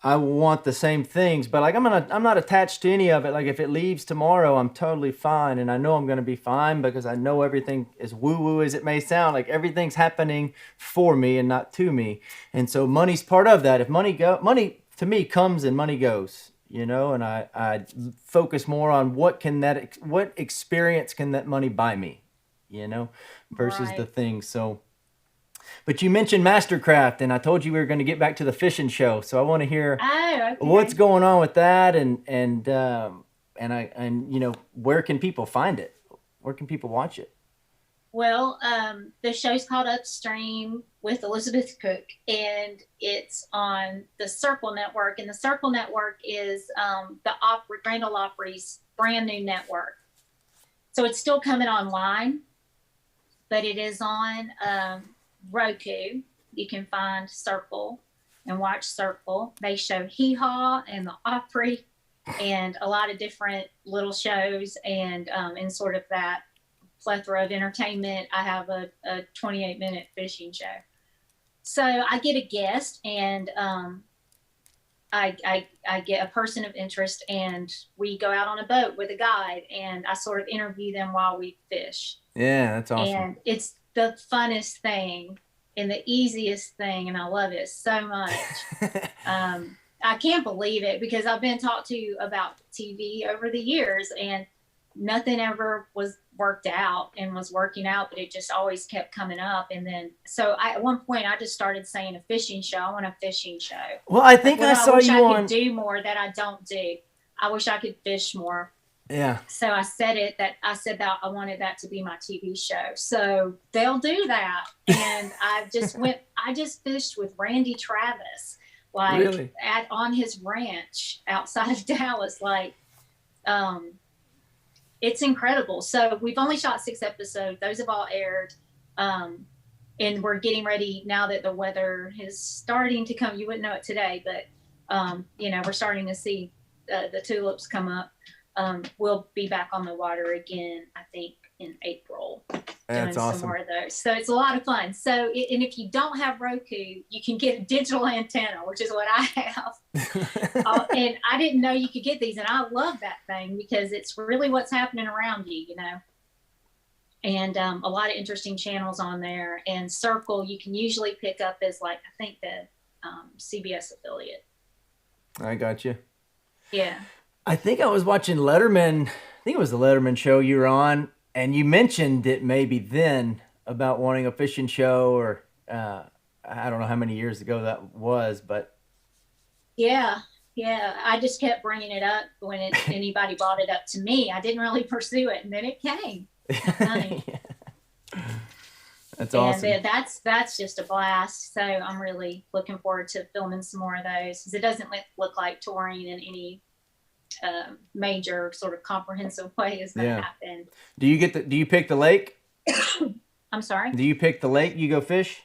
I want the same things, but like I'm not attached to any of it. Like if it leaves tomorrow, I'm totally fine, and I know I'm gonna be fine because I know everything, as woo woo as it may sound, like everything's happening for me and not to me. And so money's part of that. If money to me comes and money goes, and I focus more on what experience can that money buy me, versus the Right. thing. So. But you mentioned Mastercraft, and I told you we were going to get back to the fishing show. So I want to hear Oh, what's okay. going on with that, and where can people find it? Where can people watch it? Well, the show's called Upstream with Elizabeth Cook, and it's on the Circle Network. And the Circle Network is the Grand Ole Opry's brand new network. So it's still coming online, but it is on Roku. You can find Circle and watch Circle. They show Hee Haw and the Opry and a lot of different little shows, and in sort of that plethora of entertainment, I have a 28-minute fishing show. So I get a guest, and I get a person of interest, and we go out on a boat with a guide, and I sort of interview them while we fish. Yeah, that's awesome. And it's the funnest thing and the easiest thing, and I love it so much. I can't believe it because I've been talked to about TV over the years, and nothing ever was worked out and was working out, but it just always kept coming up. And then, so at one point, I just started saying a fishing show. I want a fishing show. Well, I Like, think what I I saw wish you I on. could do more that I don't do. I wish I could fish more. Yeah. So I said that I wanted that to be my TV show. So they'll do that. And I just fished with Randy Travis, like Really? on his ranch outside of Dallas. Like, it's incredible. So we've only shot 6 episodes. Those have all aired. And we're getting ready now that the weather is starting to come. You wouldn't know it today, but we're starting to see the tulips come up. We'll be back on the water again, I think, in April, That's doing awesome. some more of those. So it's a lot of fun. So, and if you don't have Roku, you can get a digital antenna, which is what I have. And I didn't know you could get these, and I love that thing because it's really what's happening around you, And a lot of interesting channels on there. And Circle, you can usually pick up as I think the CBS affiliate. I got you. Yeah. I think I was watching Letterman. I think it was the Letterman show you were on, and you mentioned it maybe then about wanting a fishing show, or I don't know how many years ago that was, but yeah, I just kept bringing it up when anybody brought it up to me. I didn't really pursue it, and then it came. Funny. That's awesome. And that's just a blast. So I'm really looking forward to filming some more of those, because it doesn't look like touring in any major sort of comprehensive way is going to happen. Do you pick the lake? I'm sorry? Do you pick the lake you go fish?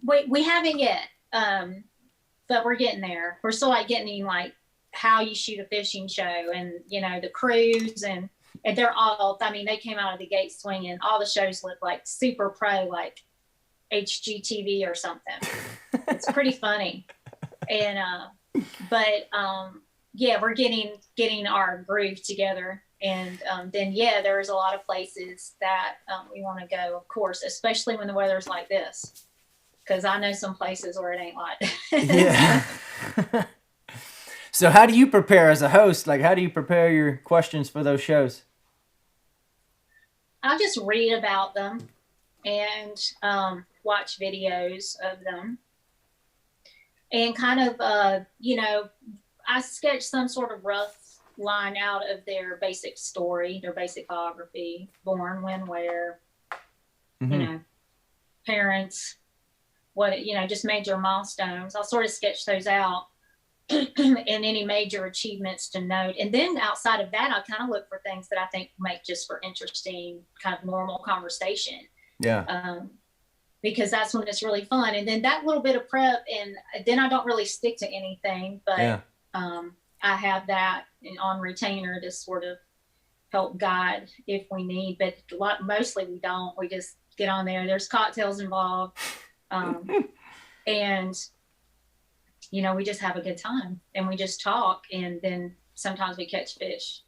We haven't yet, but we're getting there. We're still getting how you shoot a fishing show, and the crews, and they're all, they came out of the gate swinging. All the shows look like super pro, like HGTV or something. It's pretty funny. And we're getting our groove together, and then there's a lot of places that we want to go, of course, especially when the weather's like this, because I know some places where it ain't like yeah. So how do you prepare as a host? Like, how do you prepare your questions for those shows? I'll just read about them and watch videos of them, and kind of I sketch some sort of rough line out of their basic story, their basic biography: born, when, where, parents, what, just major milestones. I'll sort of sketch those out and any major achievements to note. And then outside of that, I kind of look for things that I think make just for interesting, kind of normal conversation. Yeah. because that's when it's really fun. And then that little bit of prep, and then I don't really stick to anything, but I have that on retainer to sort of help guide if we need, but mostly we don't. We just get on there. There's cocktails involved. And, you know, we just have a good time and we just talk, and then sometimes we catch fish.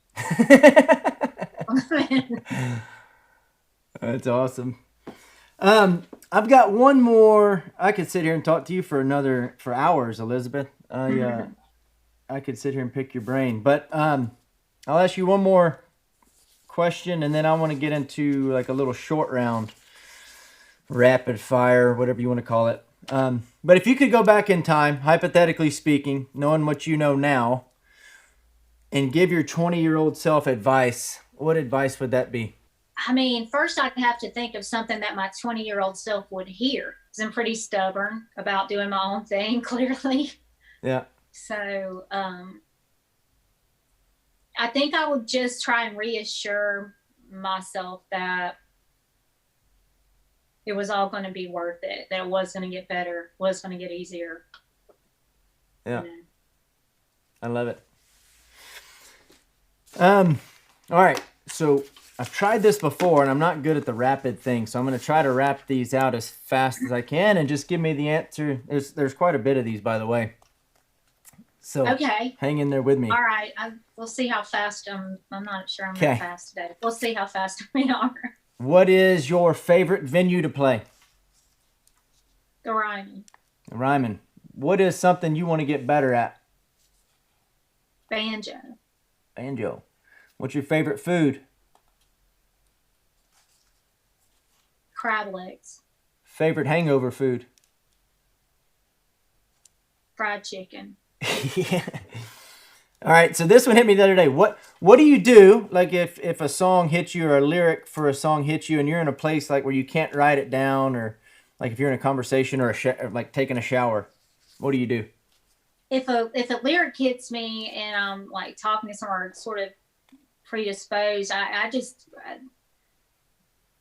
That's awesome. I've got one more. I could sit here and talk to you for hours, Elizabeth. I could sit here and pick your brain, but I'll ask you one more question, and then I want to get into like a little short round, rapid fire, whatever you want to call it. But if you could go back in time, hypothetically speaking, knowing what you know now, and give your 20-year-old self advice, what advice would that be? I mean, first I'd have to think of something that my 20-year-old self would hear, because I'm pretty stubborn about doing my own thing, clearly. Yeah. So I think I would just try and reassure myself that it was all going to be worth it, that it was going to get better, was going to get easier. Yeah. You know? I love it. All right. So I've tried this before, and I'm not good at the rapid thing, so I'm going to try to wrap these out as fast as I can, and just give me the answer. There's quite a bit of these, by the way. So okay, hang in there with me. All right. We'll see how fast I'm not sure I'm that fast today. We'll see how fast we are. What is your favorite venue to play? The Ryman. The Ryman. What is something you want to get better at? Banjo. Banjo. What's your favorite food? Crab legs. Favorite hangover food? Fried chicken. Yeah. All right, so this one hit me the other day. What do you do, like if a song hits you or a lyric for a song hits you and you're in a place like where you can't write it down, or like if you're in a conversation or like taking a shower, what do you do? If a lyric hits me and I'm like talking to someone sort of predisposed, I just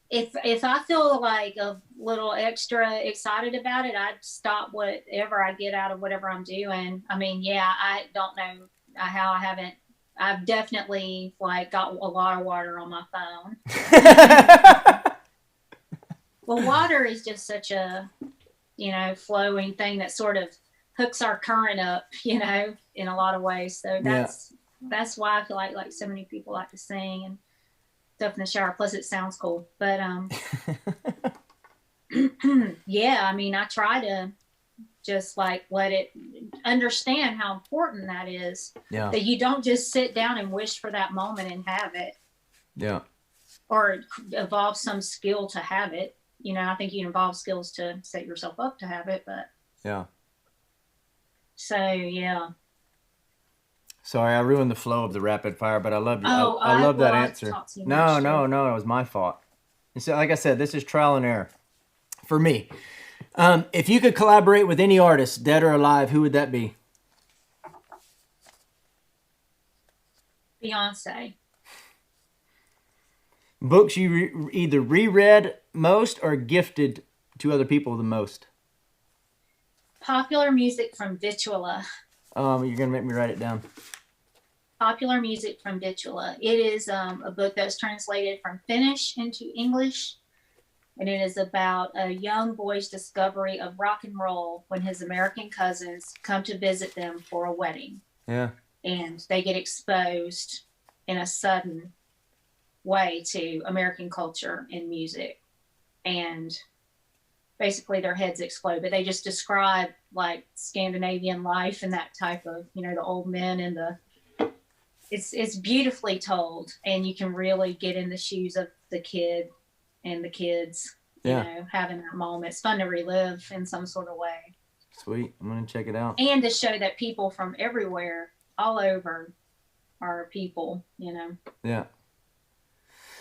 if I feel like a little extra excited about it, I'd stop whatever I get out of whatever I'm doing. I mean, yeah, I don't know how I've definitely like got a lot of water on my phone. Well, water is just such a, flowing thing that sort of hooks our current up, in a lot of ways. So that's why I feel like so many people like to sing and stuff in the shower. Plus it sounds cool. But yeah, I mean, I try to just like let it understand how important that is. Yeah. That you don't just sit down and wish for that moment and have it. Yeah. Or evolve some skill to have it. I think you involve skills to set yourself up to have it, but yeah. So yeah. Sorry, I ruined the flow of the rapid fire, but I love you. I love that answer. No, it was my fault. And so, like I said, this is trial and error for me. If you could collaborate with any artist, dead or alive, who would that be? Beyonce. Books you either reread most or gifted to other people the most? Popular music from Vitula. You're going to make me write it down. Popular music from Vitula. It is a book that was translated from Finnish into English. And it is about a young boy's discovery of rock and roll when his American cousins come to visit them for a wedding. Yeah. And they get exposed in a sudden way to American culture and music. And basically their heads explode. But they just describe like Scandinavian life and that type of, the old men and it's beautifully told. And you can really get in the shoes of the kid and the kids, having that moment. It's fun to relive in some sort of way. Sweet. I'm going to check it out. And to show that people from everywhere, all over, are people, Yeah.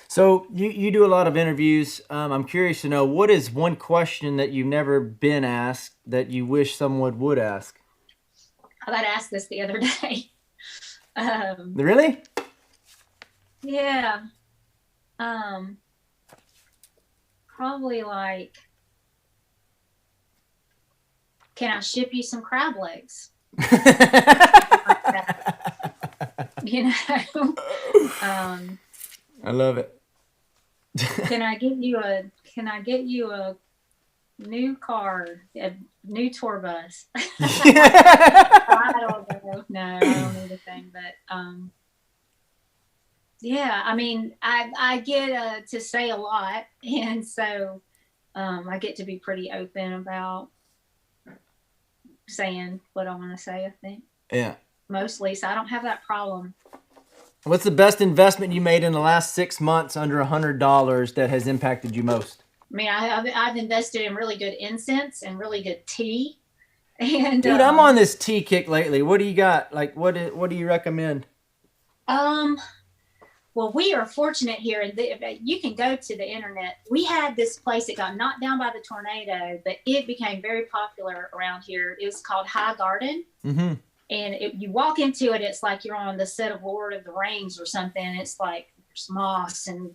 So you do a lot of interviews. I'm curious to know, what is one question that you've never been asked that you wish someone would ask? I got asked this the other day. Really? Yeah. Probably like, can I ship you some crab legs? You know, I love it. can I get you a new car, a new tour bus? I don't know. No, I don't need a thing, but yeah, I mean, I get to say a lot, and so I get to be pretty open about saying what I want to say, I think. Yeah. Mostly, so I don't have that problem. What's the best investment you made in the last 6 months under $100 that has impacted you most? I mean, I've invested in really good incense and really good tea. And dude, I'm on this tea kick lately. What do you got? Like, what do you recommend? Well, we are fortunate here, and you can go to the internet. We had this place that got knocked down by the tornado, but it became very popular around here. It was called High Garden. Mm-hmm. And you walk into it, it's like you're on the set of Lord of the Rings or something. It's like there's moss and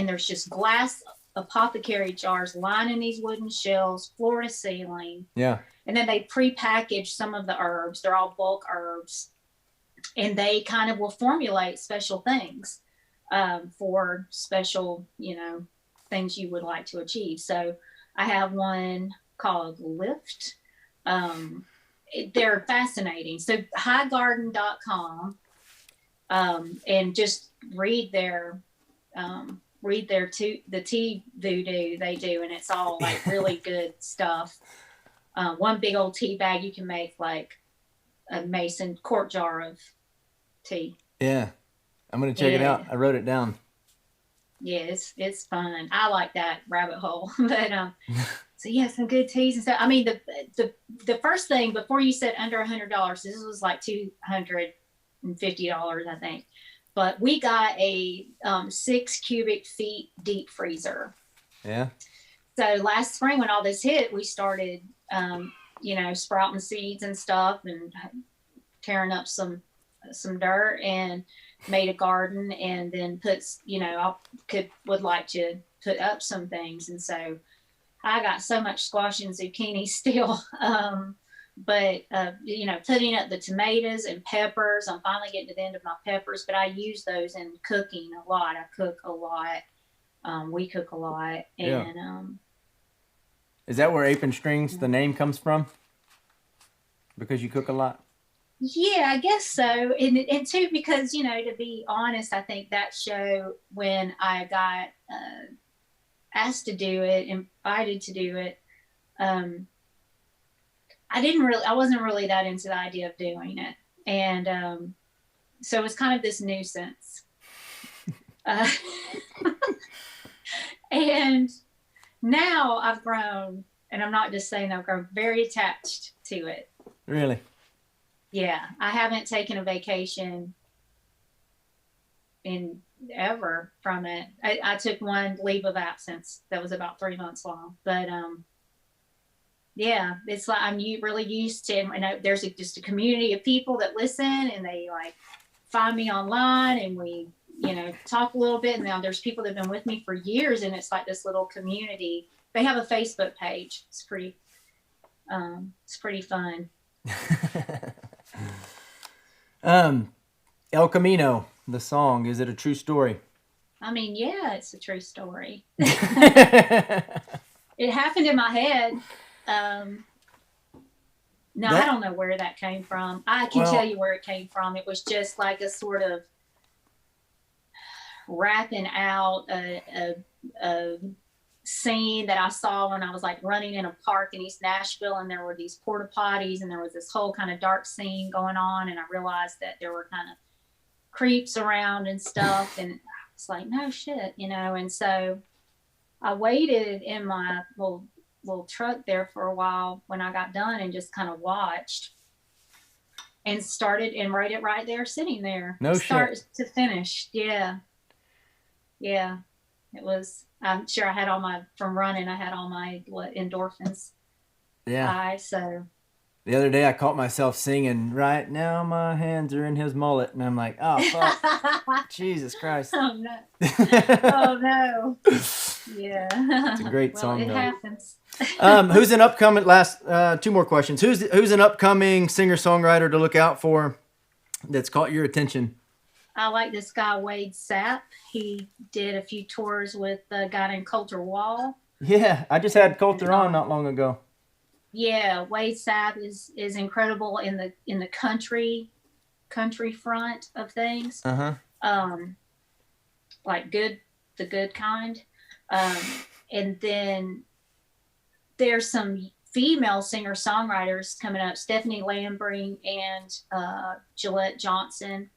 there's just glass apothecary jars lining these wooden shelves, floor to ceiling. Yeah. And then they pre-package some of the herbs. They're all bulk herbs. And they kind of will formulate special things for special, things you would like to achieve. So I have one called Lift. They're fascinating. So highgarden.com, and just read the tea voodoo they do, and it's all like really good stuff. One big old tea bag, you can make like a mason quart jar of tea. Yeah, I'm gonna check it out. I wrote it down. Yeah, it's fun. I like that rabbit hole. But so yeah, some good teas and stuff. I mean, the first thing before you said under $100, this was like $250, I think. But we got a 6 cubic feet deep freezer. Yeah. So last spring when all this hit, we started, sprouting seeds and stuff and tearing up some dirt and made a garden, and then would like to put up some things. And so I got so much squash and zucchini still. But putting up the tomatoes and peppers, I'm finally getting to the end of my peppers, but I use those in cooking a lot. I cook a lot. We cook a lot. And, yeah. Is that where Apron Strings, the name comes from? Because you cook a lot? Yeah, I guess so. And too, because, to be honest, I think that show, when I got asked to do it, invited to do it, I wasn't really that into the idea of doing it. And so it was kind of this nuisance. And now I've grown, and I'm not just saying I've grown, very attached to it. Really? Yeah, I haven't taken a vacation in ever from it. I took one leave of absence that was about 3 months long, but yeah, it's like I'm really used to. And there's just a community of people that listen, and they like find me online, and we talk a little bit. And now there's people that've been with me for years, and it's like this little community. They have a Facebook page. It's pretty fun. El Camino, the song, is it a true story? I mean, yeah, it's a true story. It happened in my head. I don't know where that came from. I can tell you where it came from. It was just like a sort of rapping out a scene that I saw when I was like running in a park in East Nashville, and there were these porta potties, and there was this whole kind of dark scene going on, and I realized that there were kind of creeps around and stuff, and I was like, no shit, and so I waited in my little truck there for a while when I got done, and just kind of watched and started and wrote it right there, sitting there. No start shit. to finish. Yeah. It was, I'm sure I had from running, I had all my endorphins. Yeah. So the other day I caught myself singing, right now my hands are in his mullet, and I'm like, oh fuck. Jesus Christ. Oh no. Oh no. Yeah. It's a great song it though. happens. Who's an upcoming two more questions. Who's an upcoming singer-songwriter to look out for that's caught your attention? I like this guy, Wade Sapp. He did a few tours with a guy named Coulter Wall. Yeah, I just had Coulter on not long ago. Yeah, Wade Sapp is incredible in the country front of things. Like the good kind. And then there's some female singer-songwriters coming up, Stephanie Lambring and Gillette Johnson.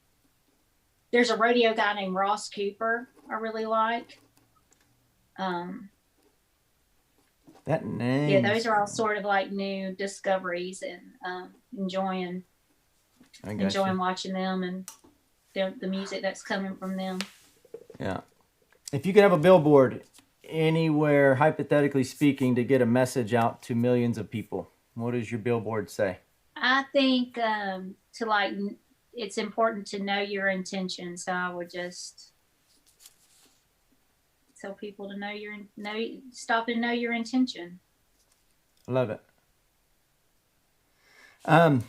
There's a rodeo guy named Ross Cooper I really like. That name. Yeah, those are all sort of like new discoveries, and enjoying watching them and the music that's coming from them. Yeah. If you could have a billboard anywhere, hypothetically speaking, to get a message out to millions of people, what does your billboard say? I think it's important to know your intention. So I would just tell people to stop and know your intention. Love it. I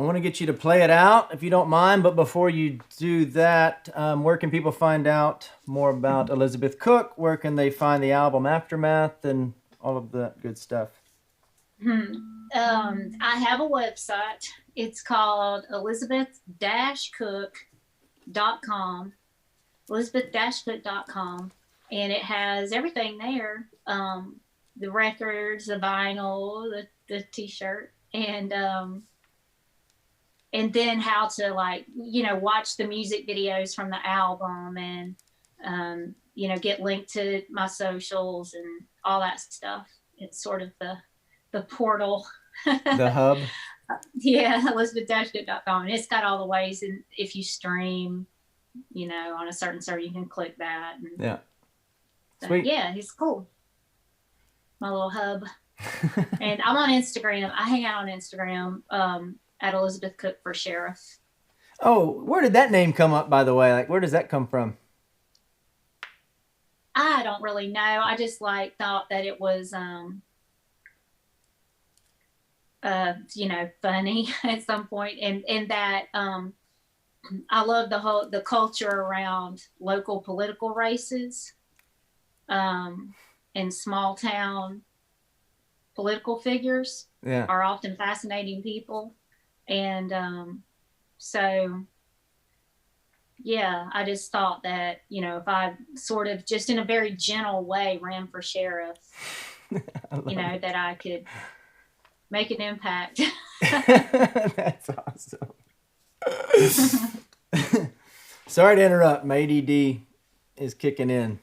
want to get you to play it out if you don't mind, but before you do that, where can people find out more about Elizabeth Cook? Where can they find the album Aftermath and all of that good stuff? I have a website. It's called elizabeth-cook.com, elizabeth-cook.com, and it has everything there. The records, the vinyl, the t-shirt, and then how to watch the music videos from the album, and get linked to my socials and all that stuff. It's sort of the portal. The hub. Yeah, elizabeth-cook.com. And it's got all the ways, and if you stream, on a certain server, you can click that. And, yeah. Sweet. Yeah, it's cool. My little hub. And I'm on Instagram. I hang out on Instagram at Elizabeth Cook for Sheriff. Oh, where did that name come up, by the way? Like, where does that come from? I don't really know. I just thought that it was funny at some point, and that I love the culture around local political races, and small town political figures are often fascinating people. And so yeah, I just thought that, if I sort of just in a very gentle way ran for sheriff, that I could make an impact. That's awesome. Sorry to interrupt. My ADD is kicking in.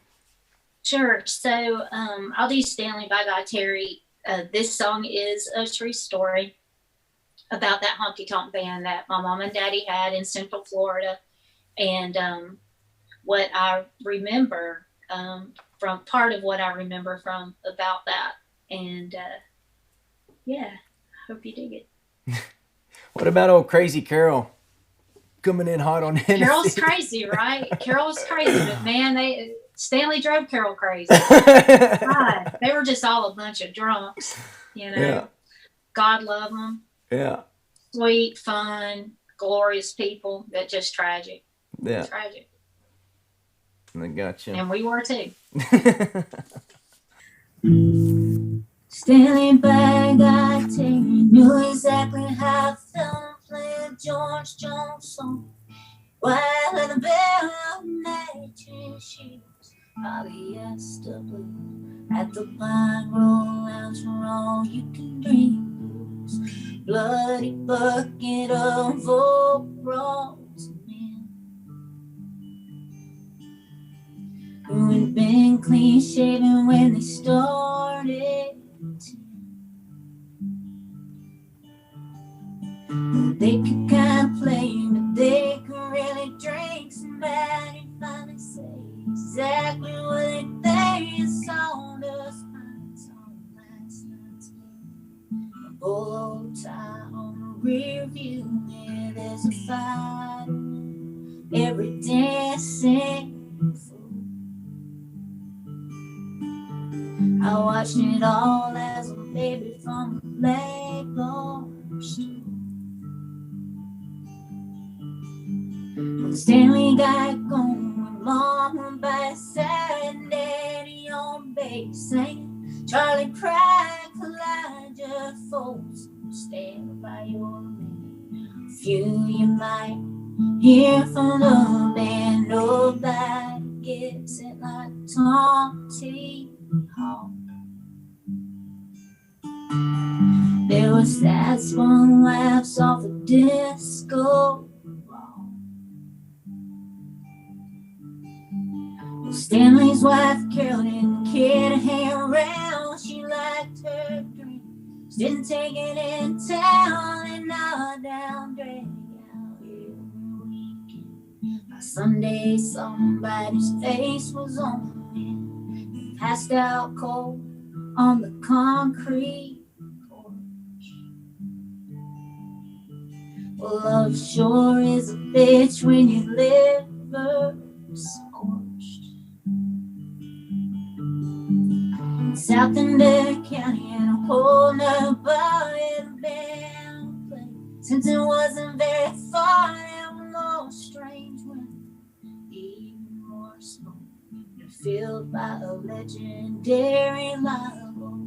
Sure. So I'll do Stanley by Guy Terry. This song is a true story about that honky tonk band that my mom and daddy had in Central Florida. And what I remember from part of what I remember from about that. And yeah, hope you dig it. What about old Crazy Carol coming in hot on Hennessy? Carol's crazy, right? Carol's crazy, but man, Stanley drove Carol crazy. God, they were just all a bunch of drunks, Yeah. God love them. Yeah. Sweet, fun, glorious people, but just tragic. Yeah. Tragic. I got you. And we were too. Stanley by Guy Terry knew exactly how I felt playing George Jones song. While in the bell of nature shoots polyester blue at the Pine Grove Lounge for all you can drink booze. Bloody bucket of overalls and men who had been clean shaven when they started. They could kind of play, but they could really drink. Somebody finally say exactly what they think. It's sawdust pines on last night's game. A bow tie on the rear view. Yeah, there's a fight every dancing fool. I watched it all as a baby from a Lego store. When Stanley got going, Mom went by his side and Daddy on bass singing. Charlie cried, Elijah folks stand by your man. A few you might hear from the band, nobody gets it like Tom T. Hall. There was sad spun laughs off a disco ball. Well, Stanley's wife Carol didn't care to hang around. She liked her dreams, didn't take it in town, and now down drag out every weekend. By Sunday, somebody's face was on him, passed out cold on the concrete. Well, love sure is a bitch when your liver's scorched. South in Dare County and a whole nother bar in the band play. Since it wasn't very far, there were more strange women, even more smoke. And filled by a legendary libel,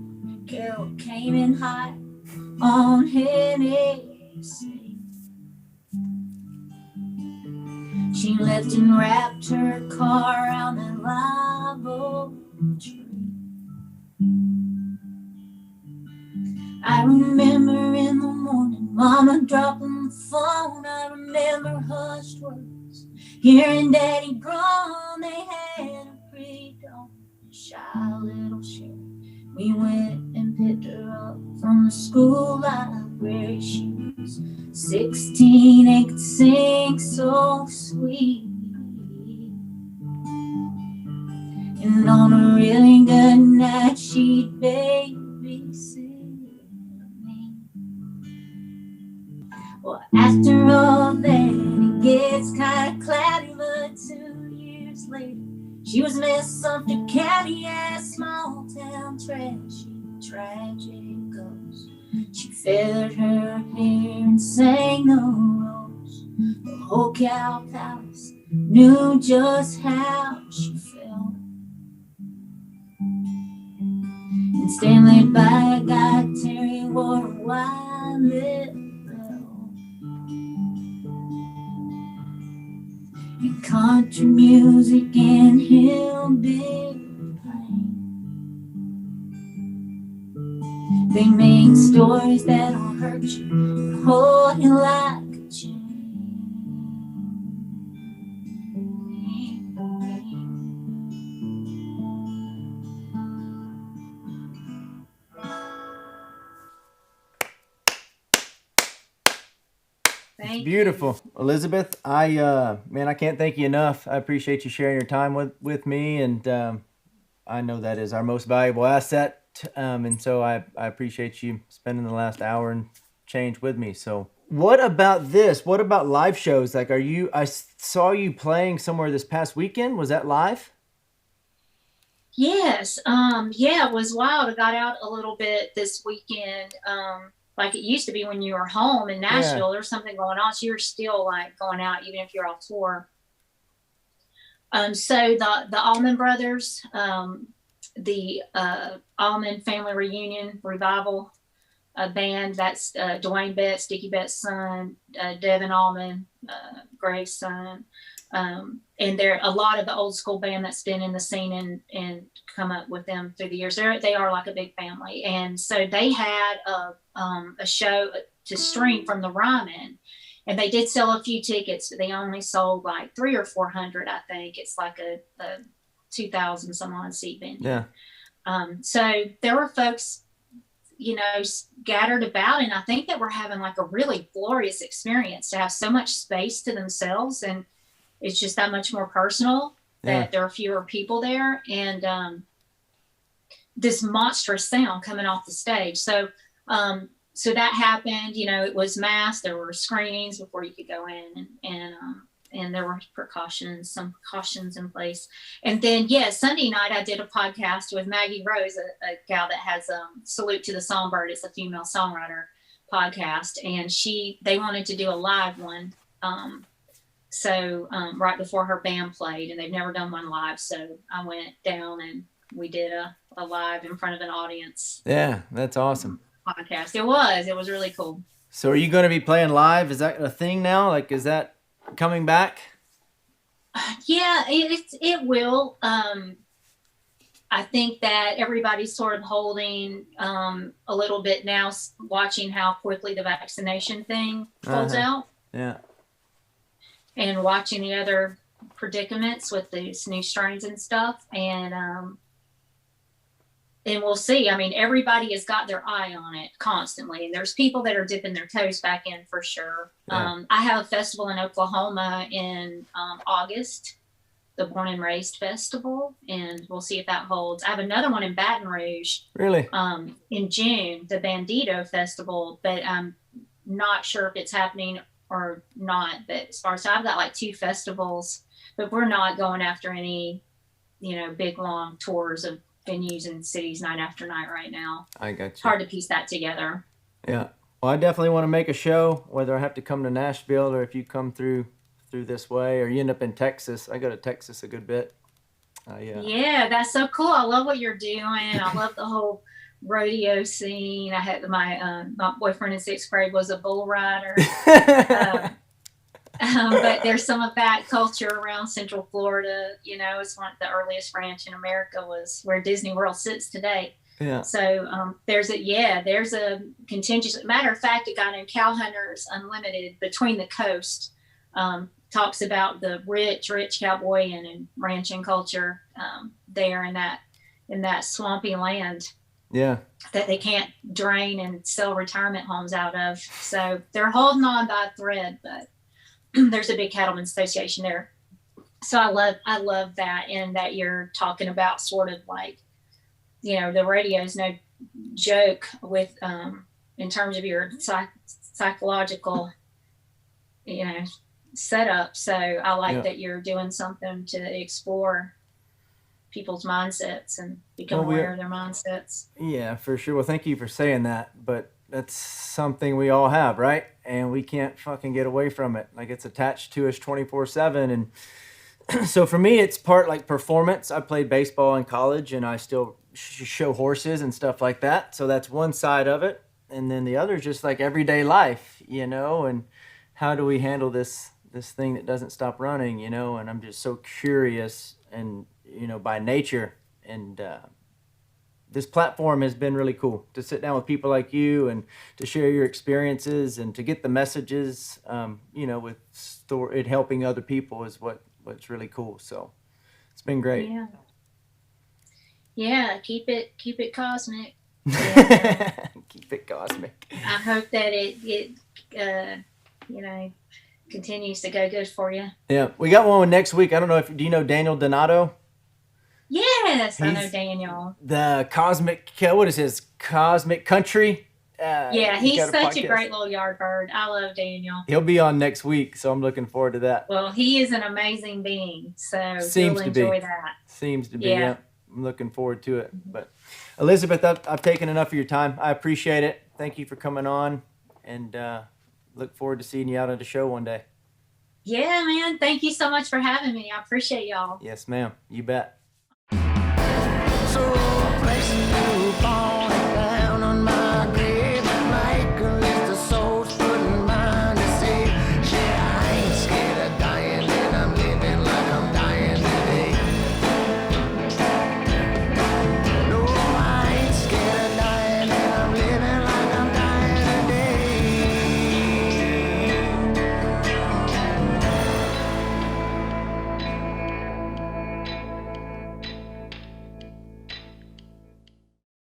Carol came in hot on Hennessy. She left and wrapped her car around the live oak tree. I remember in the morning, Mama dropping the phone. I remember hushed words, hearing Daddy groan. They had a pre-dawn, a shy little sheriff. We went and picked her up from the school library. She was 16 and could sing so sweet. And on a really good night, she'd babysit me. Well, after all that, it gets kind of cloudy, but 2 years later, she was Miss Sumter County, a small town tragedy, tragic ghost. She feathered her hair and sang the rose. The whole cow palace knew just how she felt. And Stanley by God, Terry wore a wide lip belt. And country music and hillbilly pain. They make stories that'll hurt you and hold you like a chain. Beautiful. Elizabeth, I can't thank you enough. I appreciate you sharing your time with me, and I know that is our most valuable asset. And so I appreciate you spending the last hour and change with me. So what about this? What about live shows? Like, I saw you playing somewhere this past weekend. Was that live? Yes. Yeah, it was wild. I got out a little bit this weekend. Like it used to be when you were home in Nashville, there's something going on. So you're still like going out, even if you're off tour. So the Allman Brothers, the Allman Family Reunion Revival band, that's Dwayne Betts, Dickie Betts' son, Devin Allman, Greg's son. And they're a lot of the old school band that's been in the scene and come up with them through the years. They are like a big family. And so they had a show to stream from the Ryman, and they did sell a few tickets, but they only sold like 300 or 400. I think it's like a 2,000 some odd seat venue. Yeah. So there were folks, scattered about, and I think that we're having like a really glorious experience to have so much space to themselves, and it's just that much more personal that there are fewer people there, and this monstrous sound coming off the stage. So so that happened. It was masked. There were screenings before you could go in, and there were some precautions in place. And then, Sunday night I did a podcast with Maggie Rose, a gal that has Salute to the Songbird. It's a female songwriter podcast, and they wanted to do a live one. So right before her band played, and they've never done one live. So I went down and we did a live in front of an audience. Yeah, that's awesome. Podcast. It was really cool. So are you going to be playing live? Is that a thing now? Like, is that coming back? Yeah, it will. I think that everybody's sort of holding a little bit now, watching how quickly the vaccination thing folds out. Yeah. And watching the other predicaments with these new strains and stuff. And we'll see. I mean, everybody has got their eye on it constantly. And there's people that are dipping their toes back in for sure. Yeah. I have a festival in Oklahoma in August, the Born and Raised Festival, and we'll see if that holds. I have another one in Baton Rouge. Really? In June, the Bandito Festival, but I'm not sure if it's happening or not. But as far as I've got like 2 festivals, but we're not going after any, big long tours of venues and cities night after night right now. I got you. It's hard to piece that together. Yeah. Well, I definitely want to make a show, whether I have to come to Nashville or if you come through this way, or you end up in Texas. I go to Texas a good bit. Yeah, that's so cool. I love what you're doing. I love the whole rodeo scene. I had my boyfriend in 6th grade was a bull rider. But there's some of that culture around Central Florida. It's one of the earliest ranch in America, was where Disney World sits today. Yeah. So there's a contingent. Matter of fact, a guy named Cow Hunters Unlimited, Between the Coast, talks about the rich cowboy and ranching culture there in that swampy land. Yeah. That they can't drain and sell retirement homes out of. So they're holding on by a thread, but there's a big cattlemen's association there. So I love that, and that you're talking about sort of like, the radio is no joke with in terms of your psychological setup. So I like that you're doing something to explore people's mindsets and become aware of their mindsets. Yeah, for sure. Well, thank you for saying that, but that's something we all have, right? And we can't fucking get away from it. Like, it's attached to us 24/7. And so for me, it's part like performance. I played baseball in college, and I still show horses and stuff like that. So that's one side of it. And then the other is just like everyday life, and how do we handle this thing that doesn't stop running, and I'm just so curious and, by nature. And this platform has been really cool to sit down with people like you and to share your experiences and to get the messages, with it helping other people is what's really cool. So it's been great. Yeah. Keep it cosmic. Keep it cosmic. I hope that it continues to go good for you. Yeah. We got one next week. I don't know do you know Daniel Donato? Yes, I know Daniel. The what is his Cosmic Country? He's such a great little yard bird. I love Daniel. He'll be on next week, so I'm looking forward to that. Well, he is an amazing being, so you'll enjoy that. Seems to be, yeah. I'm looking forward to it. But Elizabeth, I've taken enough of your time. I appreciate it. Thank you for coming on, and look forward to seeing you out at the show one day. Yeah, man. Thank you so much for having me. I appreciate y'all. Yes, ma'am. You bet. So